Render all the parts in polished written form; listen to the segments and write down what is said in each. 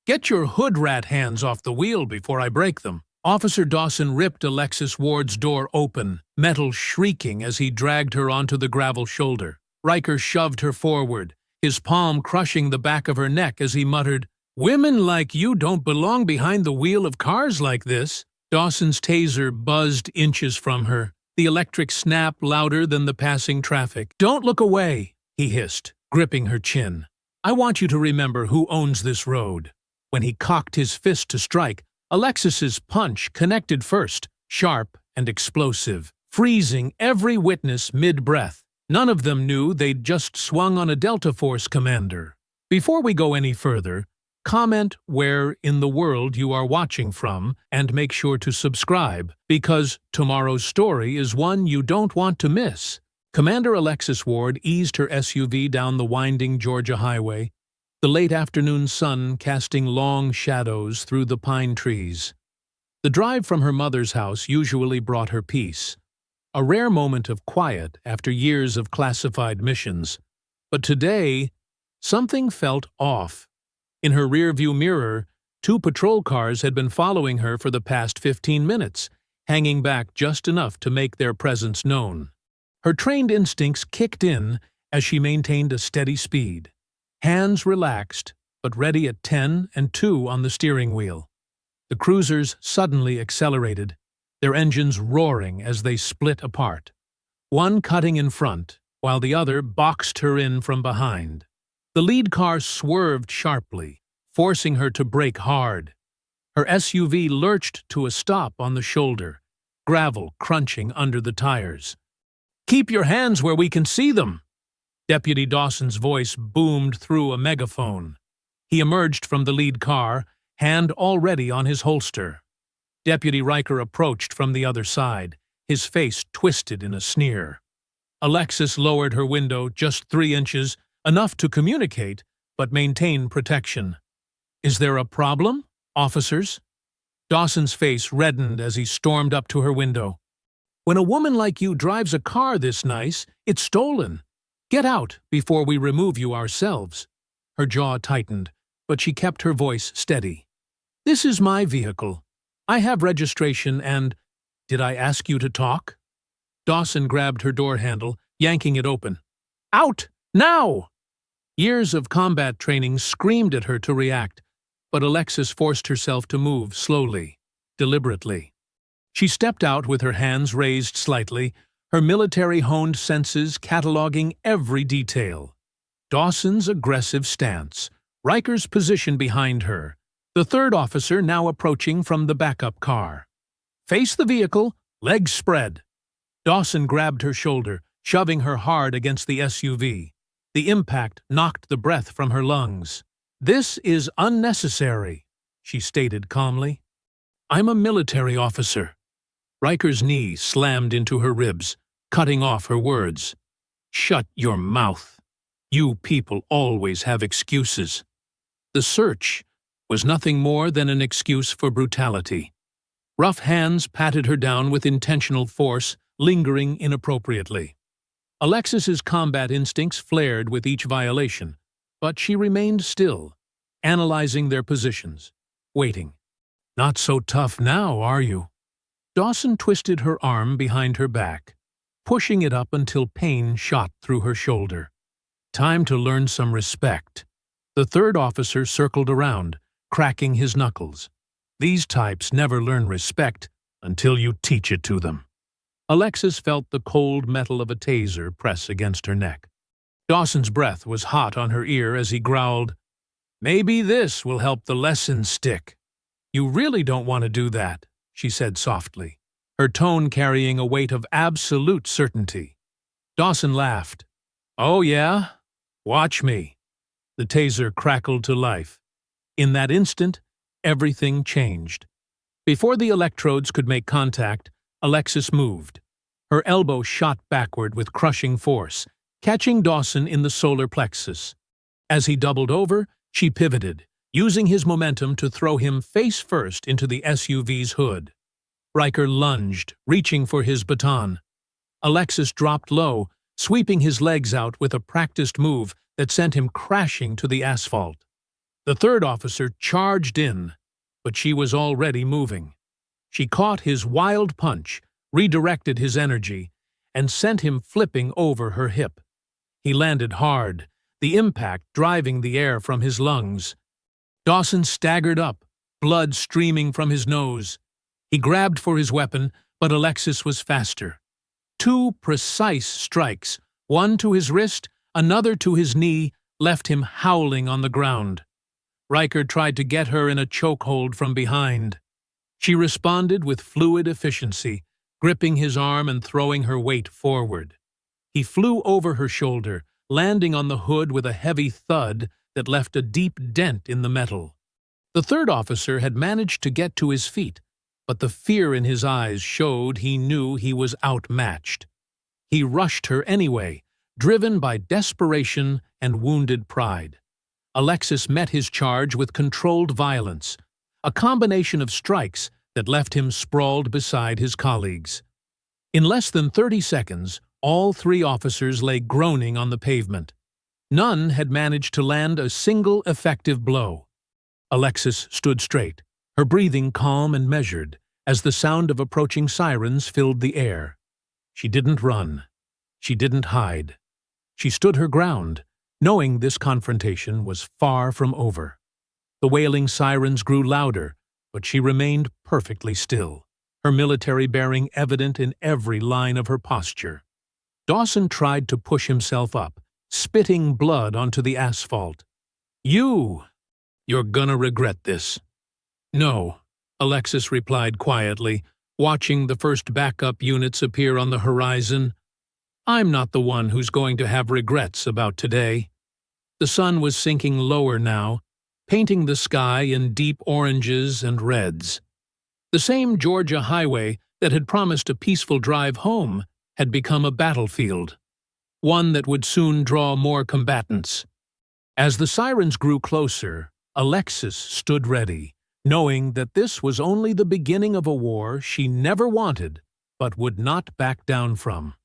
Get your hood rat hands off the wheel before I break them. Officer Dawson ripped Alexis Ward's door open, metal shrieking as he dragged her onto the gravel shoulder. Riker shoved her forward, his palm crushing the back of her neck as he muttered, "Women like you don't belong behind the wheel of cars like this." Dawson's taser buzzed inches from her, the electric snap louder than the passing traffic. "Don't look away," he hissed, gripping her chin. "I want you to remember who owns this road." When he cocked his fist to strike, Alexis's punch connected first, sharp and explosive, freezing every witness mid-breath. None of them knew they'd just swung on a Delta Force commander. Before we go any further, comment where in the world you are watching from and make sure to subscribe, because tomorrow's story is one you don't want to miss. Commander Alexis Ward eased her SUV down the winding Georgia highway, the late afternoon sun casting long shadows through the pine trees. The drive from her mother's house usually brought her peace, a rare moment of quiet after years of classified missions. But today, something felt off. In her rearview mirror, 2 patrol cars had been following her for the past 15 minutes, hanging back just enough to make their presence known. Her trained instincts kicked in as she maintained a steady speed. Hands relaxed, but ready at 10 and 2 on the steering wheel. The cruisers suddenly accelerated, their engines roaring as they split apart. One cutting in front, while the other boxed her in from behind. The lead car swerved sharply, forcing her to brake hard. Her SUV lurched to a stop on the shoulder, gravel crunching under the tires. "Keep your hands where we can see them!" Deputy Dawson's voice boomed through a megaphone. He emerged from the lead car, hand already on his holster. Deputy Riker approached from the other side, his face twisted in a sneer. Alexis lowered her window just 3 inches, enough to communicate, but maintain protection. "Is there a problem, officers?" Dawson's face reddened as he stormed up to her window. "When a woman like you drives a car this nice, it's stolen. Get out before we remove you ourselves." Her jaw tightened, but she kept her voice steady. "This is my vehicle. I have registration and— Did I ask you to talk?" Dawson grabbed her door handle, yanking it open. "Out! Now!" Years of combat training screamed at her to react, but Alexis forced herself to move slowly, deliberately. She stepped out with her hands raised slightly, her military-honed senses cataloging every detail. Dawson's aggressive stance, Riker's position behind her, the 3rd officer now approaching from the backup car. "Face the vehicle, legs spread." Dawson grabbed her shoulder, shoving her hard against the SUV. The impact knocked the breath from her lungs. "This is unnecessary," she stated calmly. "I'm a military officer." Riker's knee slammed into her ribs, cutting off her words. "Shut your mouth. You people always have excuses." The search was nothing more than an excuse for brutality. Rough hands patted her down with intentional force, lingering inappropriately. Alexis's combat instincts flared with each violation, but she remained still, analyzing their positions, waiting. "Not so tough now, are you?" Dawson twisted her arm behind her back, pushing it up until pain shot through her shoulder. "Time to learn some respect." The 3rd officer circled around, cracking his knuckles. "These types never learn respect until you teach it to them." Alexis felt the cold metal of a taser press against her neck. Dawson's breath was hot on her ear as he growled, "Maybe this will help the lesson stick." "You really don't want to do that," she said softly, her tone carrying a weight of absolute certainty. Dawson laughed. "Oh yeah? Watch me." The taser crackled to life. In that instant, everything changed. Before the electrodes could make contact, Alexis moved. Her elbow shot backward with crushing force, catching Dawson in the solar plexus. As he doubled over, she pivoted, using his momentum to throw him face first into the SUV's hood. Riker lunged, reaching for his baton. Alexis dropped low, sweeping his legs out with a practiced move that sent him crashing to the asphalt. The third officer charged in, but she was already moving. She caught his wild punch, redirected his energy, and sent him flipping over her hip. He landed hard, the impact driving the air from his lungs. Dawson staggered up, blood streaming from his nose. He grabbed for his weapon, but Alexis was faster. 2 precise strikes, one to his wrist, another to his knee, left him howling on the ground. Riker tried to get her in a chokehold from behind. She responded with fluid efficiency, gripping his arm and throwing her weight forward. He flew over her shoulder, landing on the hood with a heavy thud that left a deep dent in the metal. The third officer had managed to get to his feet, but the fear in his eyes showed he knew he was outmatched. He rushed her anyway, driven by desperation and wounded pride. Alexis met his charge with controlled violence, a combination of strikes that left him sprawled beside his colleagues. In less than 30 seconds, all 3 officers lay groaning on the pavement. None had managed to land a single effective blow. Alexis stood straight, her breathing calm and measured, as the sound of approaching sirens filled the air. She didn't run. She didn't hide. She stood her ground, knowing this confrontation was far from over. The wailing sirens grew louder, but she remained perfectly still, her military bearing evident in every line of her posture. Dawson tried to push himself up, spitting blood onto the asphalt. You're gonna regret this." "No," Alexis replied quietly, watching the first backup units appear on the horizon. "I'm not the one who's going to have regrets about today." The sun was sinking lower now, painting the sky in deep oranges and reds. The same Georgia highway that had promised a peaceful drive home had become a battlefield, one that would soon draw more combatants. As the sirens grew closer, Alexis stood ready, knowing that this was only the beginning of a war she never wanted but would not back down from.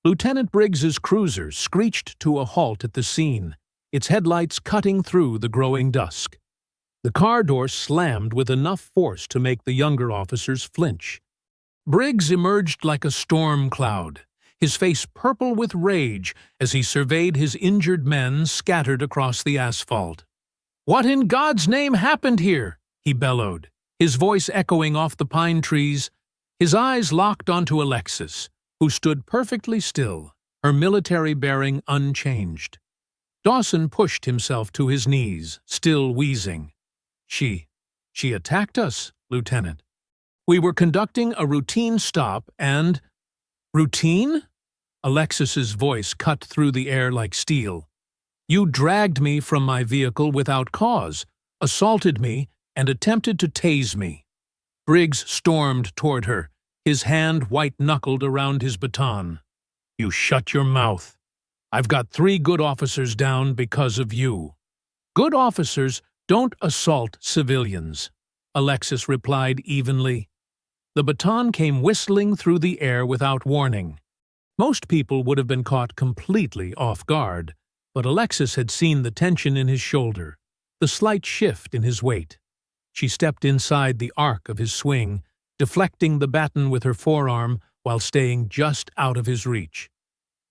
Lieutenant Briggs's cruiser screeched to a halt at the scene, its headlights cutting through the growing dusk. The car door slammed with enough force to make the younger officers flinch. Briggs emerged like a storm cloud, his face purple with rage as he surveyed his injured men scattered across the asphalt. "What in God's name happened here?" he bellowed, his voice echoing off the pine trees. His eyes locked onto Alexis, who stood perfectly still, her military bearing unchanged. Dawson pushed himself to his knees, still wheezing. She attacked us, Lieutenant. We were conducting a routine stop and—" "Routine?" Alexis's voice cut through the air like steel. "You dragged me from my vehicle without cause, assaulted me, and attempted to tase me." Briggs stormed toward her, his hand white-knuckled around his baton. "You shut your mouth. I've got 3 good officers down because of you." "Good officers don't assault civilians," Alexis replied evenly. The baton came whistling through the air without warning. Most people would have been caught completely off guard, but Alexis had seen the tension in his shoulder, the slight shift in his weight. She stepped inside the arc of his swing, deflecting the baton with her forearm while staying just out of his reach.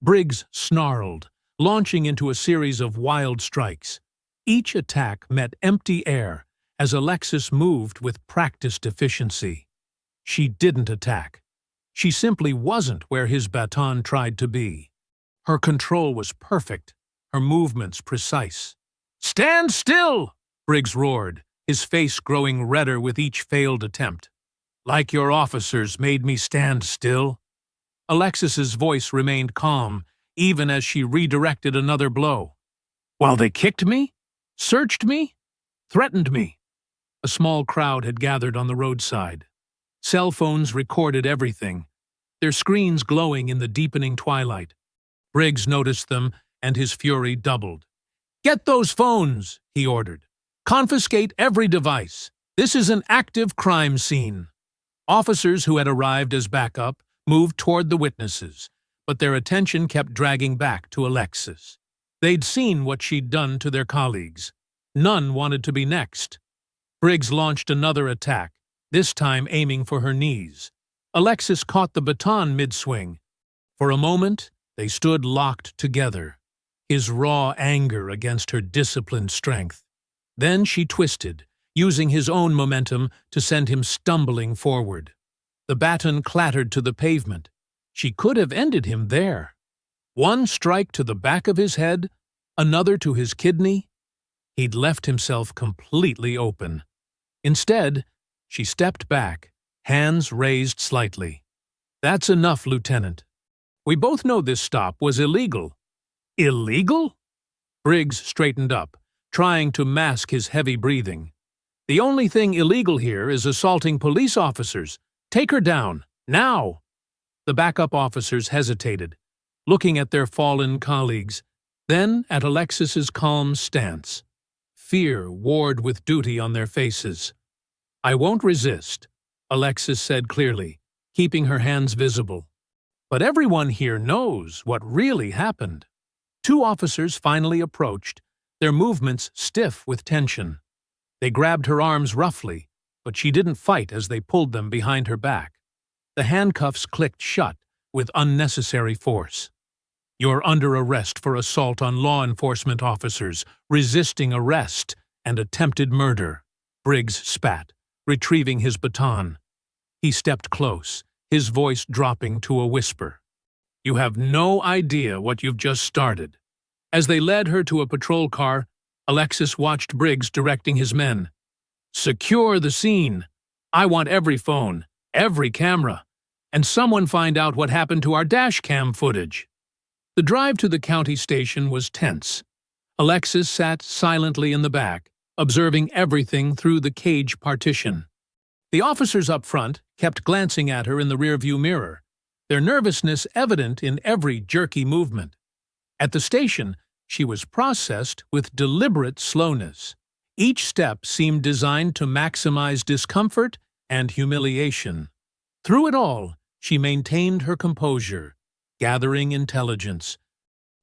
Briggs snarled, launching into a series of wild strikes. Each attack met empty air as Alexis moved with practiced efficiency. She didn't attack. She simply wasn't where his baton tried to be. Her control was perfect, her movements precise. "Stand still!" Briggs roared, his face growing redder with each failed attempt. "Like your officers made me stand still." Alexis's voice remained calm, even as she redirected another blow. "While they kicked me? Searched me? Threatened me?" A small crowd had gathered on the roadside. Cell phones recorded everything, their screens glowing in the deepening twilight. Briggs noticed them, and his fury doubled. "Get those phones," he ordered. "Confiscate every device. This is an active crime scene." Officers who had arrived as backup moved toward the witnesses, but their attention kept dragging back to Alexis. They'd seen what she'd done to their colleagues. None wanted to be next. Briggs launched another attack, this time aiming for her knees. Alexis caught the baton mid-swing. For a moment, they stood locked together, his raw anger against her disciplined strength. Then she twisted, using his own momentum to send him stumbling forward. The baton clattered to the pavement. She could have ended him there. One strike to the back of his head, another to his kidney. He'd left himself completely open. Instead, she stepped back, hands raised slightly. "That's enough, Lieutenant. We both know this stop was illegal." "Illegal?" Briggs straightened up, trying to mask his heavy breathing. "The only thing illegal here is assaulting police officers. Take her down, now!" The backup officers hesitated, looking at their fallen colleagues, then at Alexis's calm stance. Fear warred with duty on their faces. "I won't resist," Alexis said clearly, keeping her hands visible. "But everyone here knows what really happened." Two officers finally approached, their movements stiff with tension. They grabbed her arms roughly, but she didn't fight as they pulled them behind her back. The handcuffs clicked shut with unnecessary force. "You're under arrest for assault on law enforcement officers, resisting arrest, and attempted murder," Briggs spat, retrieving his baton. He stepped close, his voice dropping to a whisper. "You have no idea what you've just started." As they led her to a patrol car, Alexis watched Briggs directing his men. "Secure the scene. I want every phone, every camera, and someone find out what happened to our dash cam footage." The drive to the county station was tense. Alexis sat silently in the back, observing everything through the cage partition. The officers up front kept glancing at her in the rearview mirror, their nervousness evident in every jerky movement. At the station, she was processed with deliberate slowness. Each step seemed designed to maximize discomfort and humiliation. Through it all, she maintained her composure, gathering intelligence.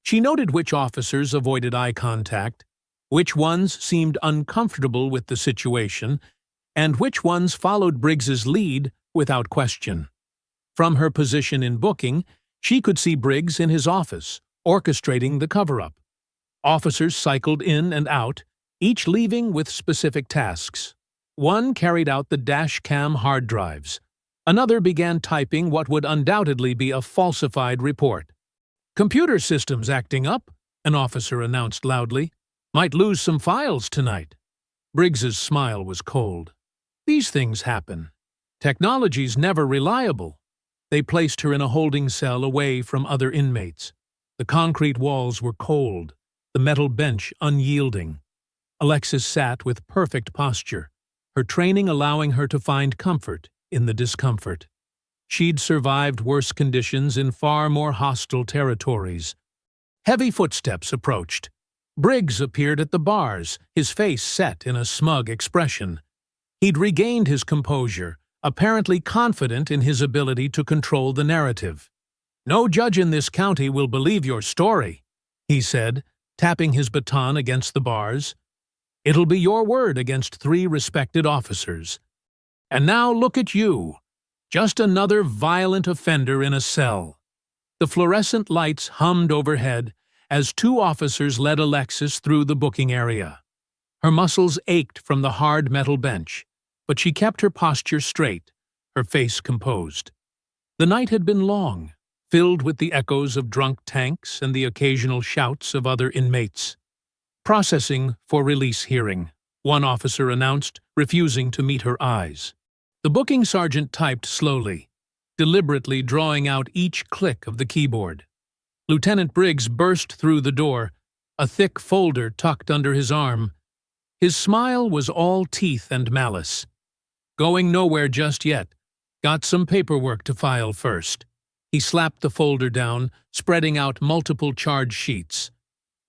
She noted which officers avoided eye contact, which ones seemed uncomfortable with the situation, and which ones followed Briggs's lead without question. From her position in booking, she could see Briggs in his office, orchestrating the cover-up. Officers cycled in and out, each leaving with specific tasks. One carried out the dash cam hard drives. Another began typing what would undoubtedly be a falsified report. "Computer systems acting up," an officer announced loudly. "Might lose some files tonight." Briggs's smile was cold. These things happen. Technology's never reliable. They placed her in a holding cell away from other inmates. The concrete walls were cold, the metal bench unyielding. Alexis sat with perfect posture, her training allowing her to find comfort in the discomfort. She'd survived worse conditions in far more hostile territories. Heavy footsteps approached. Briggs appeared at the bars, his face set in a smug expression. He'd regained his composure, apparently confident in his ability to control the narrative. "No judge in this county will believe your story," he said, tapping his baton against the bars. "It'll be your word against 3 respected officers. And now look at you, just another violent offender in a cell." The fluorescent lights hummed overhead as 2 officers led Alexis through the booking area. Her muscles ached from the hard metal bench, but she kept her posture straight, her face composed. The night had been long, filled with the echoes of drunk tanks and the occasional shouts of other inmates. "Processing for release hearing," one officer announced, refusing to meet her eyes. The booking sergeant typed slowly, deliberately drawing out each click of the keyboard. Lieutenant Briggs burst through the door, a thick folder tucked under his arm. His smile was all teeth and malice. "Going nowhere just yet. Got some paperwork to file first." He slapped the folder down, spreading out multiple charge sheets.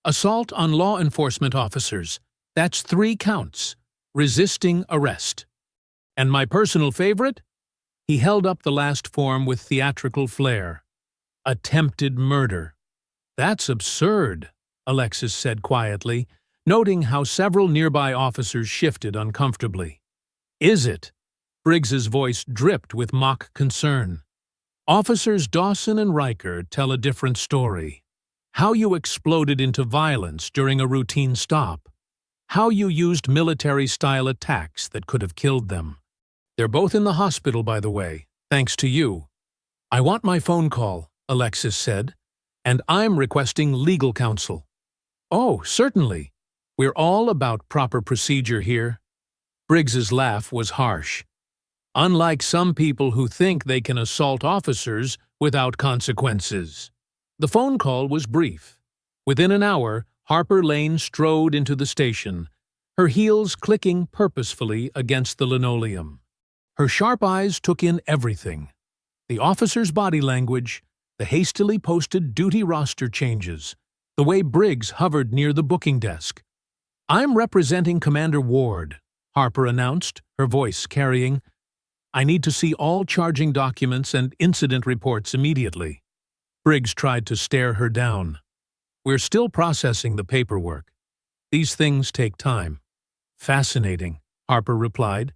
"Assault on law enforcement officers. That's 3 counts. Resisting arrest. And my personal favorite?" He held up the last form with theatrical flair. "Attempted murder." "That's absurd," Alexis said quietly, noting how several nearby officers shifted uncomfortably. "Is it?" Briggs's voice dripped with mock concern. "Officers Dawson and Riker tell a different story. How you exploded into violence during a routine stop. How you used military-style attacks that could have killed them. They're both in the hospital, by the way, thanks to you." "I want my phone call," Alexis said, "and I'm requesting legal counsel." "Oh, certainly. We're all about proper procedure here." Briggs's laugh was harsh. "Unlike some people who think they can assault officers without consequences." The phone call was brief. Within an hour, Harper Lane strode into the station, her heels clicking purposefully against the linoleum. Her sharp eyes took in everything: the officer's body language, the hastily posted duty roster changes, the way Briggs hovered near the booking desk. "I'm representing Commander Ward," Harper announced, her voice carrying. "I need to see all charging documents and incident reports immediately." Briggs tried to stare her down. "We're still processing the paperwork. These things take time." "Fascinating," Harper replied,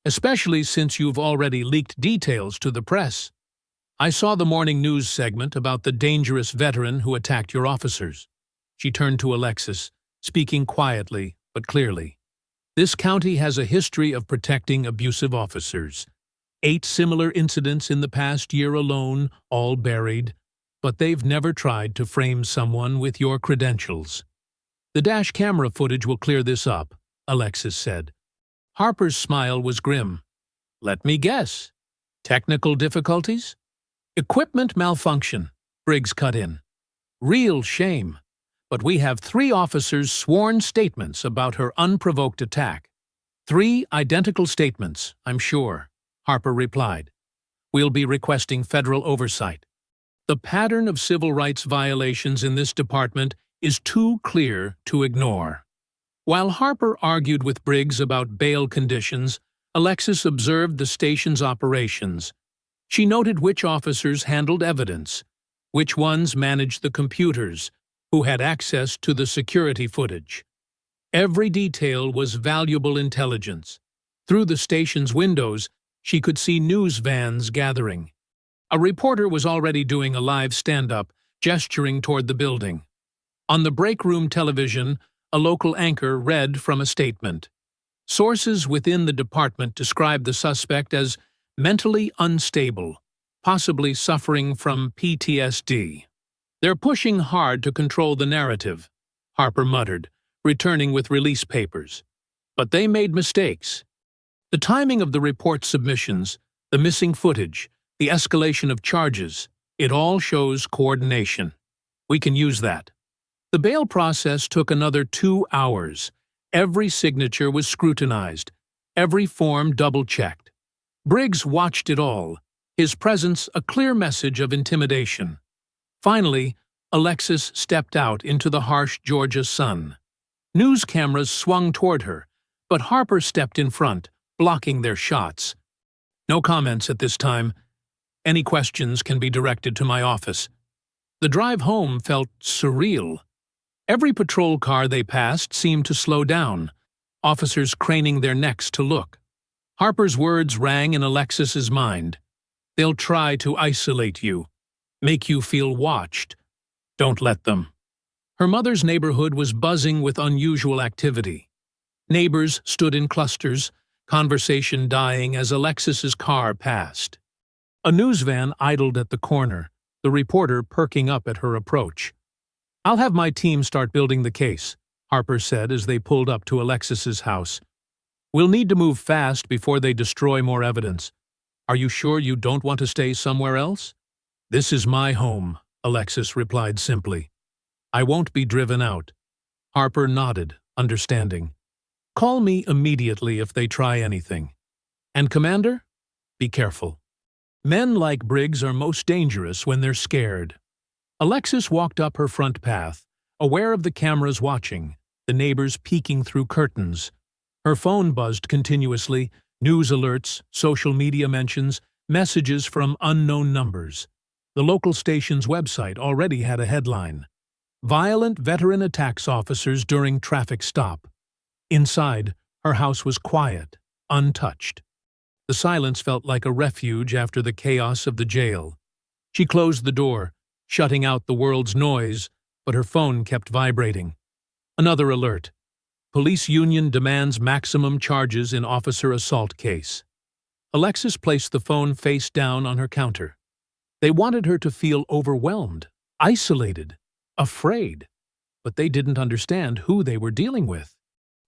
"especially since you've already leaked details to the press. I saw the morning news segment about the dangerous veteran who attacked your officers." She turned to Alexis, speaking quietly but clearly. "This county has a history of protecting abusive officers. 8 similar incidents in the past year alone, all buried, but they've never tried to frame someone with your credentials." "The dash camera footage will clear this up," Alexis said. Harper's smile was grim. "Let me guess. Technical difficulties?" "Equipment malfunction," Briggs cut in. "Real shame. But we have 3 officers' sworn statements about her unprovoked attack." "3 identical statements, I'm sure," Harper replied. "We'll be requesting federal oversight. The pattern of civil rights violations in this department is too clear to ignore." While Harper argued with Briggs about bail conditions, Alexis observed the station's operations. She noted which officers handled evidence, which ones managed the computers, who had access to the security footage. Every detail was valuable intelligence. Through the station's windows, she could see news vans gathering. A reporter was already doing a live stand-up, gesturing toward the building. On the break room television, a local anchor read from a statement. Sources within the department described the suspect as mentally unstable, possibly suffering from PTSD. "They're pushing hard to control the narrative," Harper muttered, returning with release papers. "But they made mistakes. The timing of the report submissions, the missing footage, the escalation of charges, it all shows coordination. We can use that." The bail process took another 2 hours. Every signature was scrutinized, every form double-checked. Briggs watched it all, his presence a clear message of intimidation. Finally, Alexis stepped out into the harsh Georgia sun. News cameras swung toward her, but Harper stepped in front, blocking their shots. "No comments at this time. Any questions can be directed to my office." The drive home felt surreal. Every patrol car they passed seemed to slow down, officers craning their necks to look. Harper's words rang in Alexis's mind. "They'll try to isolate you, make you feel watched. Don't let them." Her mother's neighborhood was buzzing with unusual activity. Neighbors stood in clusters, conversation dying as Alexis's car passed. A news van idled at the corner, the reporter perking up at her approach. "I'll have my team start building the case," Harper said as they pulled up to Alexis's house. "We'll need to move fast before they destroy more evidence. Are you sure you don't want to stay somewhere else?" "This is my home," Alexis replied simply. "I won't be driven out." Harper nodded, understanding. "Call me immediately if they try anything. And Commander, be careful. Men like Briggs are most dangerous when they're scared." Alexis walked up her front path, aware of the cameras watching, the neighbors peeking through curtains. Her phone buzzed continuously, news alerts, social media mentions, messages from unknown numbers. The local station's website already had a headline. Violent veteran attacks officers during traffic stop. Inside, her house was quiet, untouched. The silence felt like a refuge after the chaos of the jail. She closed the door, shutting out the world's noise, but her phone kept vibrating. Another alert. Police union demands maximum charges in officer assault case. Alexis placed the phone face down on her counter. They wanted her to feel overwhelmed, isolated, afraid, but they didn't understand who they were dealing with.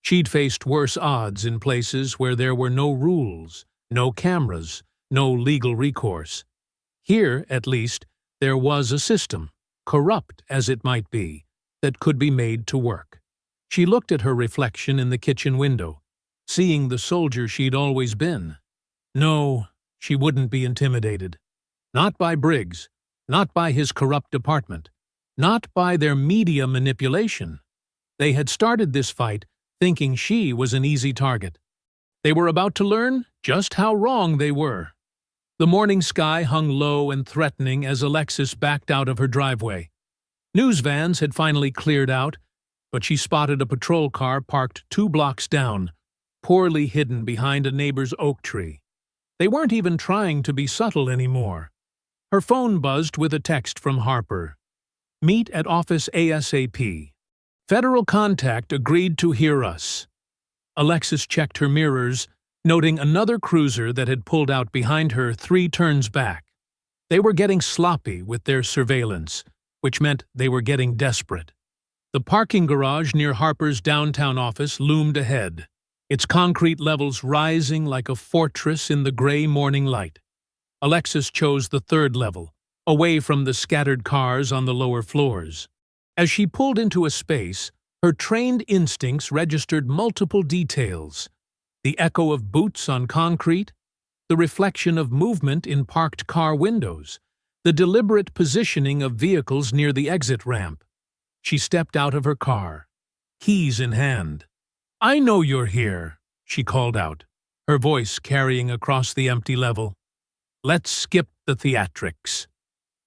She'd faced worse odds in places where there were no rules, no cameras, no legal recourse. Here, at least, there was a system, corrupt as it might be, that could be made to work. She looked at her reflection in the kitchen window, seeing the soldier she'd always been. No, she wouldn't be intimidated. Not by Briggs, not by his corrupt department, not by their media manipulation. They had started this fight thinking she was an easy target. They were about to learn just how wrong they were. The morning sky hung low and threatening as Alexis backed out of her driveway. News vans had finally cleared out, but she spotted a patrol car parked 2 blocks down, poorly hidden behind a neighbor's oak tree. They weren't even trying to be subtle anymore. Her phone buzzed with a text from Harper. "Meet at office ASAP. Federal contact agreed to hear us." Alexis checked her mirrors, noting another cruiser that had pulled out behind her 3 turns back. They were getting sloppy with their surveillance, which meant they were getting desperate. The parking garage near Harper's downtown office loomed ahead, its concrete levels rising like a fortress in the gray morning light. Alexis chose the 3rd level, away from the scattered cars on the lower floors. As she pulled into a space, her trained instincts registered multiple details: the echo of boots on concrete, the reflection of movement in parked car windows, the deliberate positioning of vehicles near the exit ramp. She stepped out of her car, keys in hand. "I know you're here," she called out, her voice carrying across the empty level. "Let's skip the theatrics."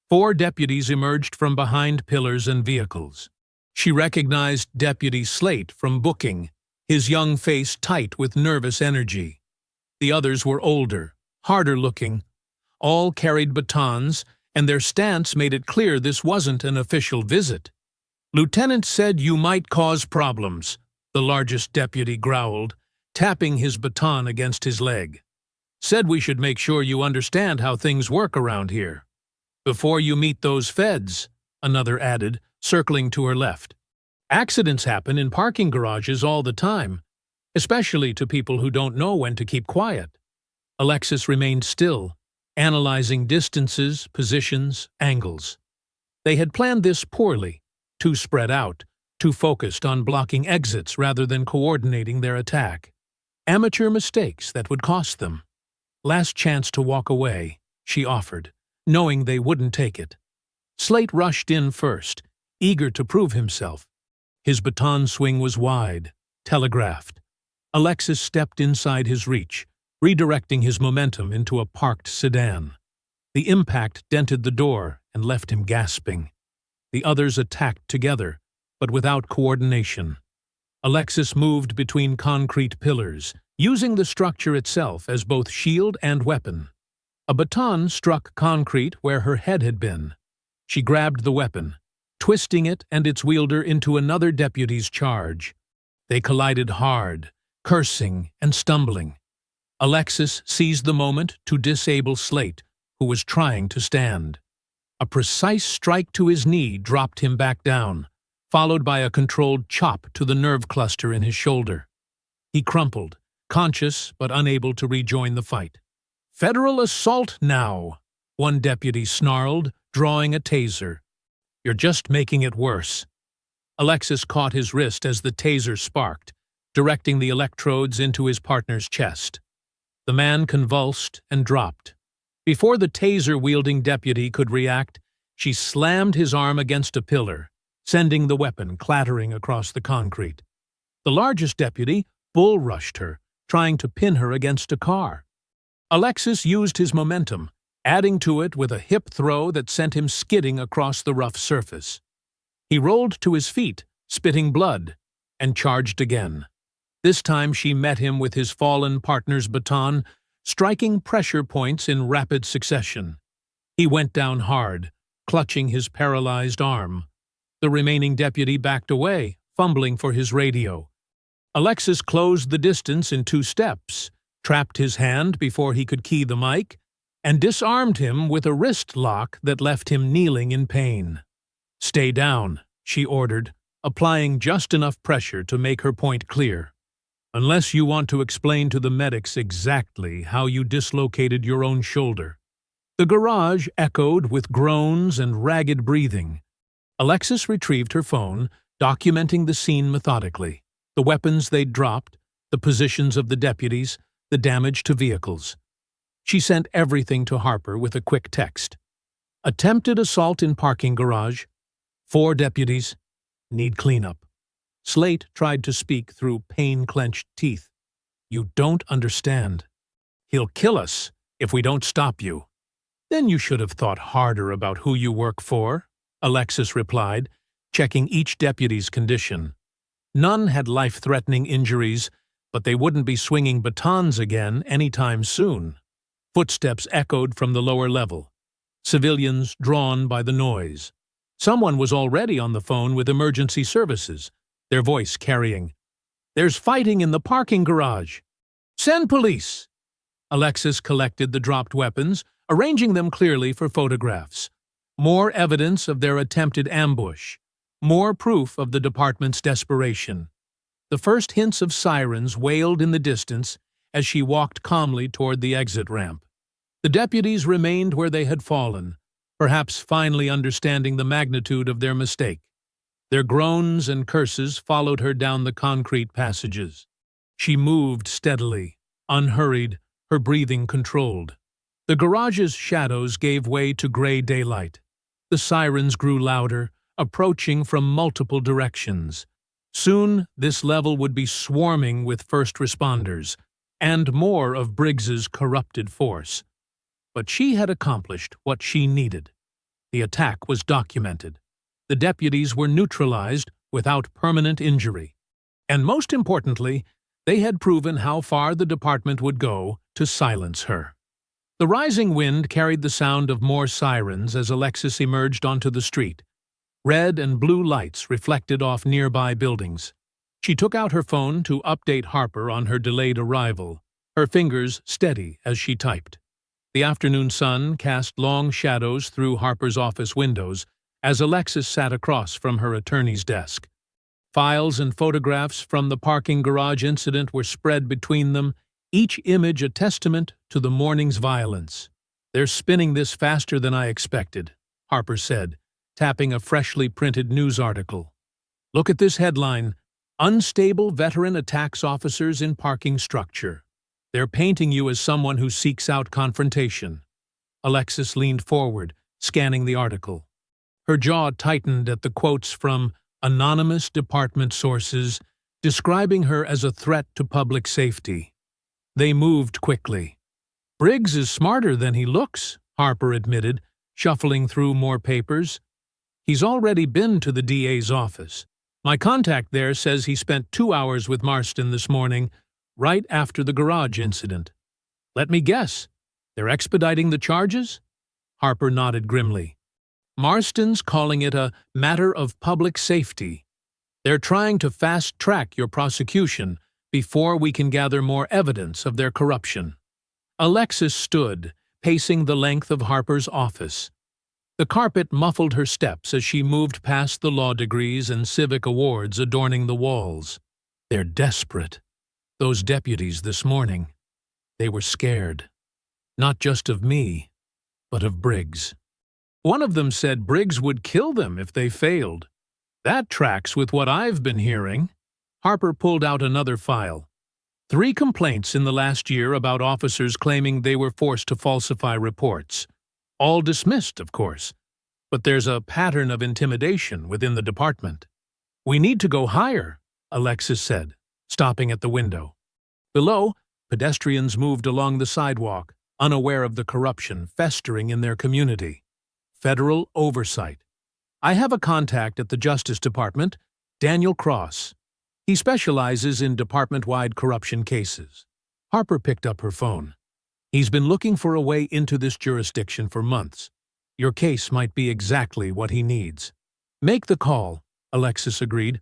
4 deputies emerged from behind pillars and vehicles. She recognized Deputy Slate from booking, his young face tight with nervous energy. The others were older, harder looking. All carried batons, and their stance made it clear this wasn't an official visit. "Lieutenant said you might cause problems," the largest deputy growled, tapping his baton against his leg. "Said we should make sure you understand how things work around here. Before you meet those feds," another added, circling to her left. "Accidents happen in parking garages all the time, especially to people who don't know when to keep quiet." Alexis remained still, analyzing distances, positions, angles. They had planned this poorly, too spread out, too focused on blocking exits rather than coordinating their attack. Amateur mistakes that would cost them. "Last chance to walk away," she offered, knowing they wouldn't take it. Slate rushed in first, eager to prove himself. His baton swing was wide, telegraphed. Alexis stepped inside his reach, redirecting his momentum into a parked sedan. The impact dented the door and left him gasping. The others attacked together, but without coordination. Alexis moved between concrete pillars, using the structure itself as both shield and weapon. A baton struck concrete where her head had been. She grabbed the weapon, twisting it and its wielder into another deputy's charge. They collided hard, cursing and stumbling. Alexis seized the moment to disable Slate, who was trying to stand. A precise strike to his knee dropped him back down, followed by a controlled chop to the nerve cluster in his shoulder. He crumpled, conscious but unable to rejoin the fight. "Federal assault now," one deputy snarled, drawing a taser. "You're just making it worse." Alexis caught his wrist as the taser sparked, directing the electrodes into his partner's chest. The man convulsed and dropped. Before the taser-wielding deputy could react, she slammed his arm against a pillar, sending the weapon clattering across the concrete. The largest deputy bull-rushed her, trying to pin her against a car. Alexis used his momentum, adding to it with a hip throw that sent him skidding across the rough surface. He rolled to his feet, spitting blood, and charged again. This time she met him with his fallen partner's baton, striking pressure points in rapid succession. He went down hard, clutching his paralyzed arm. The remaining deputy backed away, fumbling for his radio. Alexis closed the distance in 2 steps, trapped his hand before he could key the mic, and disarmed him with a wrist lock that left him kneeling in pain. "Stay down," she ordered, applying just enough pressure to make her point clear. "Unless you want to explain to the medics exactly how you dislocated your own shoulder." The garage echoed with groans and ragged breathing. Alexis retrieved her phone, documenting the scene methodically. The weapons they'd dropped, the positions of the deputies, the damage to vehicles. She sent everything to Harper with a quick text. Attempted assault in parking garage. 4 deputies. Need cleanup. Slate tried to speak through pain-clenched teeth. "You don't understand. He'll kill us if we don't stop you." "Then you should have thought harder about who you work for," Alexis replied, checking each deputy's condition. None had life-threatening injuries, but they wouldn't be swinging batons again anytime soon. Footsteps echoed from the lower level. Civilians drawn by the noise. Someone was already on the phone with emergency services, their voice carrying, "There's fighting in the parking garage. Send police!" Alexis collected the dropped weapons, arranging them clearly for photographs. More evidence of their attempted ambush. More proof of the department's desperation. The first hints of sirens wailed in the distance as she walked calmly toward the exit ramp. The deputies remained where they had fallen, perhaps finally understanding the magnitude of their mistake. Their groans and curses followed her down the concrete passages. She moved steadily, unhurried, her breathing controlled. The garage's shadows gave way to gray daylight. The sirens grew louder, approaching from multiple directions. Soon, this level would be swarming with first responders, and more of Briggs's corrupted force. But she had accomplished what she needed. The attack was documented. The deputies were neutralized without permanent injury. And most importantly, they had proven how far the department would go to silence her. The rising wind carried the sound of more sirens as Alexis emerged onto the street. Red and blue lights reflected off nearby buildings. She took out her phone to update Harper on her delayed arrival, her fingers steady as she typed. The afternoon sun cast long shadows through Harper's office windows as Alexis sat across from her attorney's desk. Files and photographs from the parking garage incident were spread between them, each image a testament to the morning's violence. "They're spinning this faster than I expected," Harper said, tapping a freshly printed news article. "Look at this headline, 'Unstable Veteran Attacks Officers in Parking Structure.' They're painting you as someone who seeks out confrontation." Alexis leaned forward, scanning the article. Her jaw tightened at the quotes from anonymous department sources describing her as a threat to public safety. They moved quickly. "Briggs is smarter than he looks," Harper admitted, shuffling through more papers. "He's already been to the DA's office. My contact there says he spent 2 hours with Marston this morning, right after the garage incident. Let me guess, they're expediting the charges?" Harper nodded grimly. "Marston's calling it a matter of public safety. They're trying to fast-track your prosecution before we can gather more evidence of their corruption." Alexis stood, pacing the length of Harper's office. The carpet muffled her steps as she moved past the law degrees and civic awards adorning the walls. "They're desperate. Those deputies this morning. They were scared. Not just of me, but of Briggs. One of them said Briggs would kill them if they failed. That tracks with what I've been hearing." Harper pulled out another file. 3 complaints in the last year about officers claiming they were forced to falsify reports. All dismissed, of course. But there's a pattern of intimidation within the department. "We need to go higher," Alexis said, stopping at the window. Below, pedestrians moved along the sidewalk, unaware of the corruption festering in their community. Federal oversight. I have a contact at the Justice Department, Daniel Cross. He specializes in department-wide corruption cases. Harper picked up her phone. He's been looking for a way into this jurisdiction for months. Your case might be exactly what he needs. Make the call, Alexis agreed.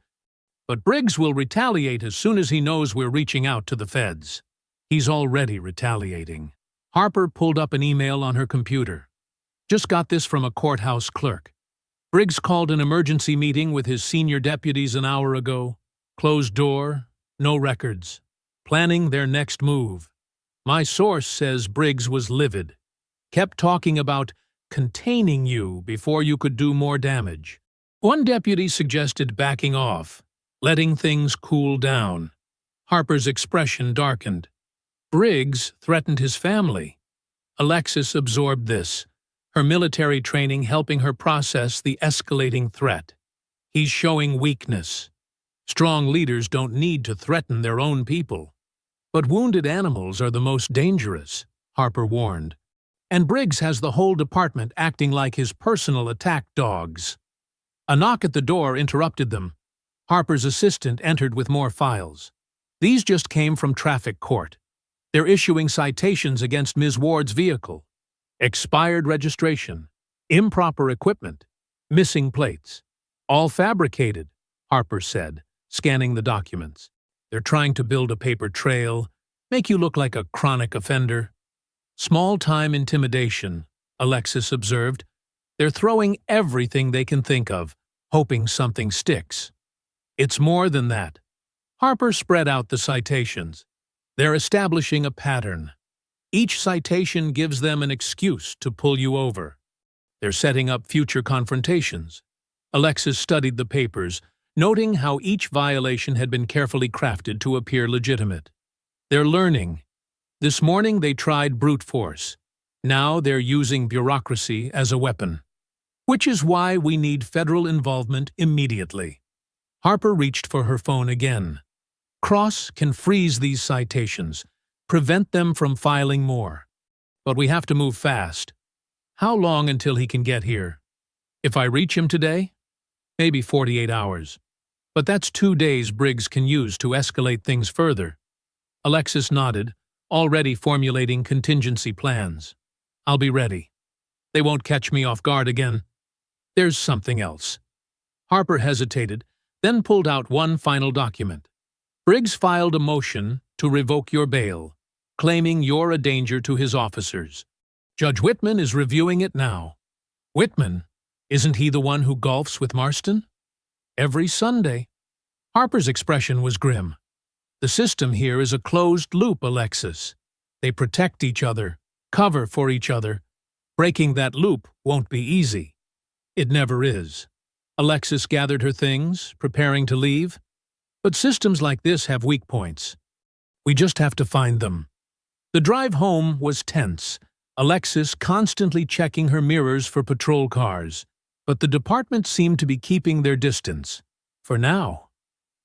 But Briggs will retaliate as soon as he knows we're reaching out to the feds. He's already retaliating. Harper pulled up an email on her computer. Just got this from a courthouse clerk. Briggs called an emergency meeting with his senior deputies an hour ago. Closed door, no records. Planning their next move. My source says Briggs was livid. Kept talking about containing you before you could do more damage. One deputy suggested backing off, letting things cool down. Harper's expression darkened. Briggs threatened his family. Alexis absorbed this, her military training helping her process the escalating threat. He's showing weakness. Strong leaders don't need to threaten their own people. But wounded animals are the most dangerous, Harper warned. And Briggs has the whole department acting like his personal attack dogs. A knock at the door interrupted them. Harper's assistant entered with more files. These just came from traffic court. They're issuing citations against Ms. Ward's vehicle. Expired registration, improper equipment, missing plates. All fabricated, Harper said, scanning the documents. They're trying to build a paper trail, make you look like a chronic offender. Small-time intimidation, Alexis observed. They're throwing everything they can think of, hoping something sticks. It's more than that. Harper spread out the citations. They're establishing a pattern. Each citation gives them an excuse to pull you over. They're setting up future confrontations. Alexis studied the papers, noting how each violation had been carefully crafted to appear legitimate. They're learning. This morning they tried brute force. Now they're using bureaucracy as a weapon. Which is why we need federal involvement immediately. Harper reached for her phone again. Cross can freeze these citations, prevent them from filing more. But we have to move fast. How long until he can get here? If I reach him today? Maybe 48 hours. But that's 2 days Briggs can use to escalate things further. Alexis nodded, already formulating contingency plans. I'll be ready. They won't catch me off guard again. There's something else. Harper hesitated, then pulled out one final document. Briggs filed a motion to revoke your bail, claiming you're a danger to his officers. Judge Whitman is reviewing it now. Whitman? Isn't he the one who golfs with Marston? Every Sunday. Harper's expression was grim. The system here is a closed loop, Alexis. They protect each other, cover for each other. Breaking that loop won't be easy. It never is. Alexis gathered her things, preparing to leave. But systems like this have weak points. We just have to find them. The drive home was tense, Alexis constantly checking her mirrors for patrol cars. But the department seemed to be keeping their distance. For now.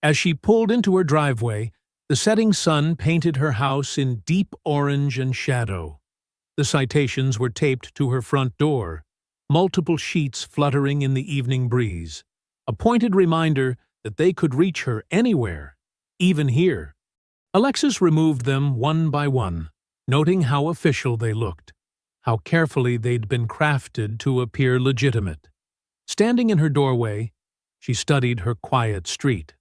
As she pulled into her driveway, the setting sun painted her house in deep orange and shadow. The citations were taped to her front door, multiple sheets fluttering in the evening breeze, a pointed reminder that they could reach her anywhere, even here. Alexis removed them one by one, noting how official they looked, how carefully they'd been crafted to appear legitimate. Standing in her doorway, she studied her quiet street.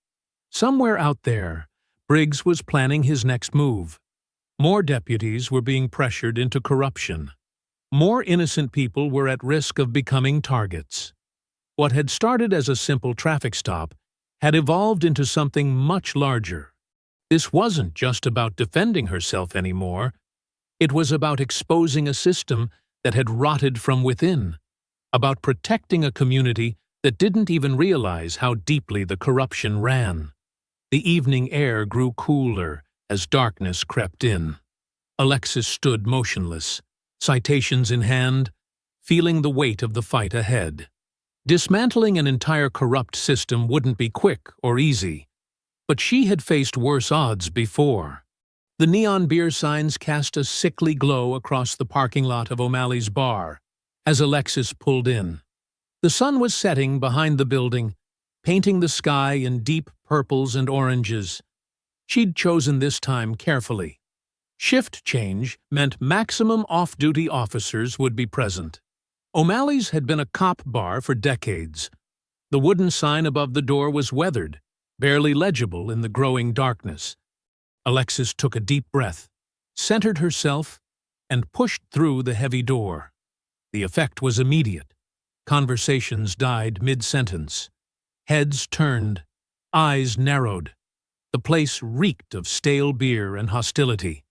Somewhere out there, Briggs was planning his next move. More deputies were being pressured into corruption. More innocent people were at risk of becoming targets. What had started as a simple traffic stop had evolved into something much larger. This wasn't just about defending herself anymore. It was about exposing a system that had rotted from within, about protecting a community that didn't even realize how deeply the corruption ran. The evening air grew cooler as darkness crept in. Alexis stood motionless, citations in hand, feeling the weight of the fight ahead. Dismantling an entire corrupt system wouldn't be quick or easy, but she had faced worse odds before. The neon beer signs cast a sickly glow across the parking lot of O'Malley's bar as Alexis pulled in. The sun was setting behind the building, painting the sky in deep purples and oranges. She'd chosen this time carefully. Shift change meant maximum off-duty officers would be present. O'Malley's had been a cop bar for decades. The wooden sign above the door was weathered, barely legible in the growing darkness. Alexis took a deep breath, centered herself, and pushed through the heavy door. The effect was immediate. Conversations died mid-sentence. Heads turned, eyes narrowed. The place reeked of stale beer and hostility.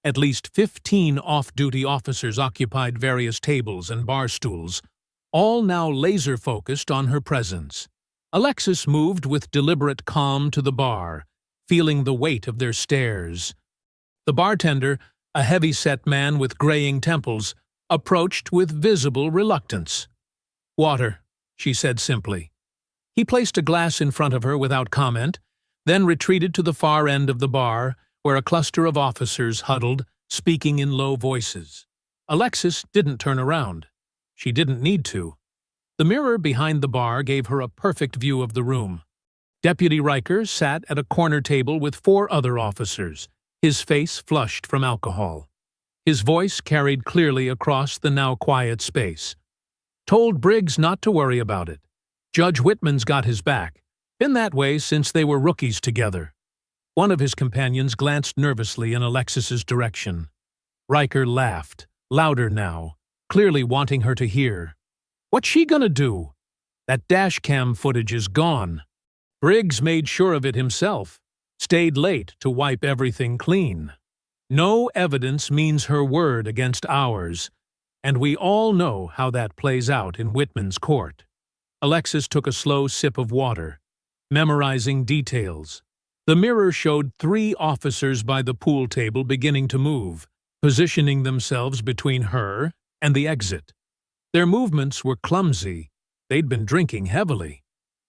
At least 15 off-duty officers occupied various tables and bar stools, all now laser-focused on her presence. Alexis moved with deliberate calm to the bar, feeling the weight of their stares. The bartender, a heavy-set man with graying temples, approached with visible reluctance. "Water," she said simply. He placed a glass in front of her without comment, then retreated to the far end of the bar, where a cluster of officers huddled, speaking in low voices. Alexis didn't turn around. She didn't need to. The mirror behind the bar gave her a perfect view of the room. Deputy Riker sat at a corner table with 4 other officers, his face flushed from alcohol. His voice carried clearly across the now quiet space. "Told Briggs not to worry about it. Judge Whitman's got his back. Been that way since they were rookies together." One of his companions glanced nervously in Alexis's direction. Riker laughed, louder now, clearly wanting her to hear. "What's she gonna do? That dashcam footage is gone. Briggs made sure of it himself, stayed late to wipe everything clean. No evidence means her word against ours, and we all know how that plays out in Whitman's court." Alexis took a slow sip of water, memorizing details. The mirror showed 3 officers by the pool table beginning to move, positioning themselves between her and the exit. Their movements were clumsy. They'd been drinking heavily.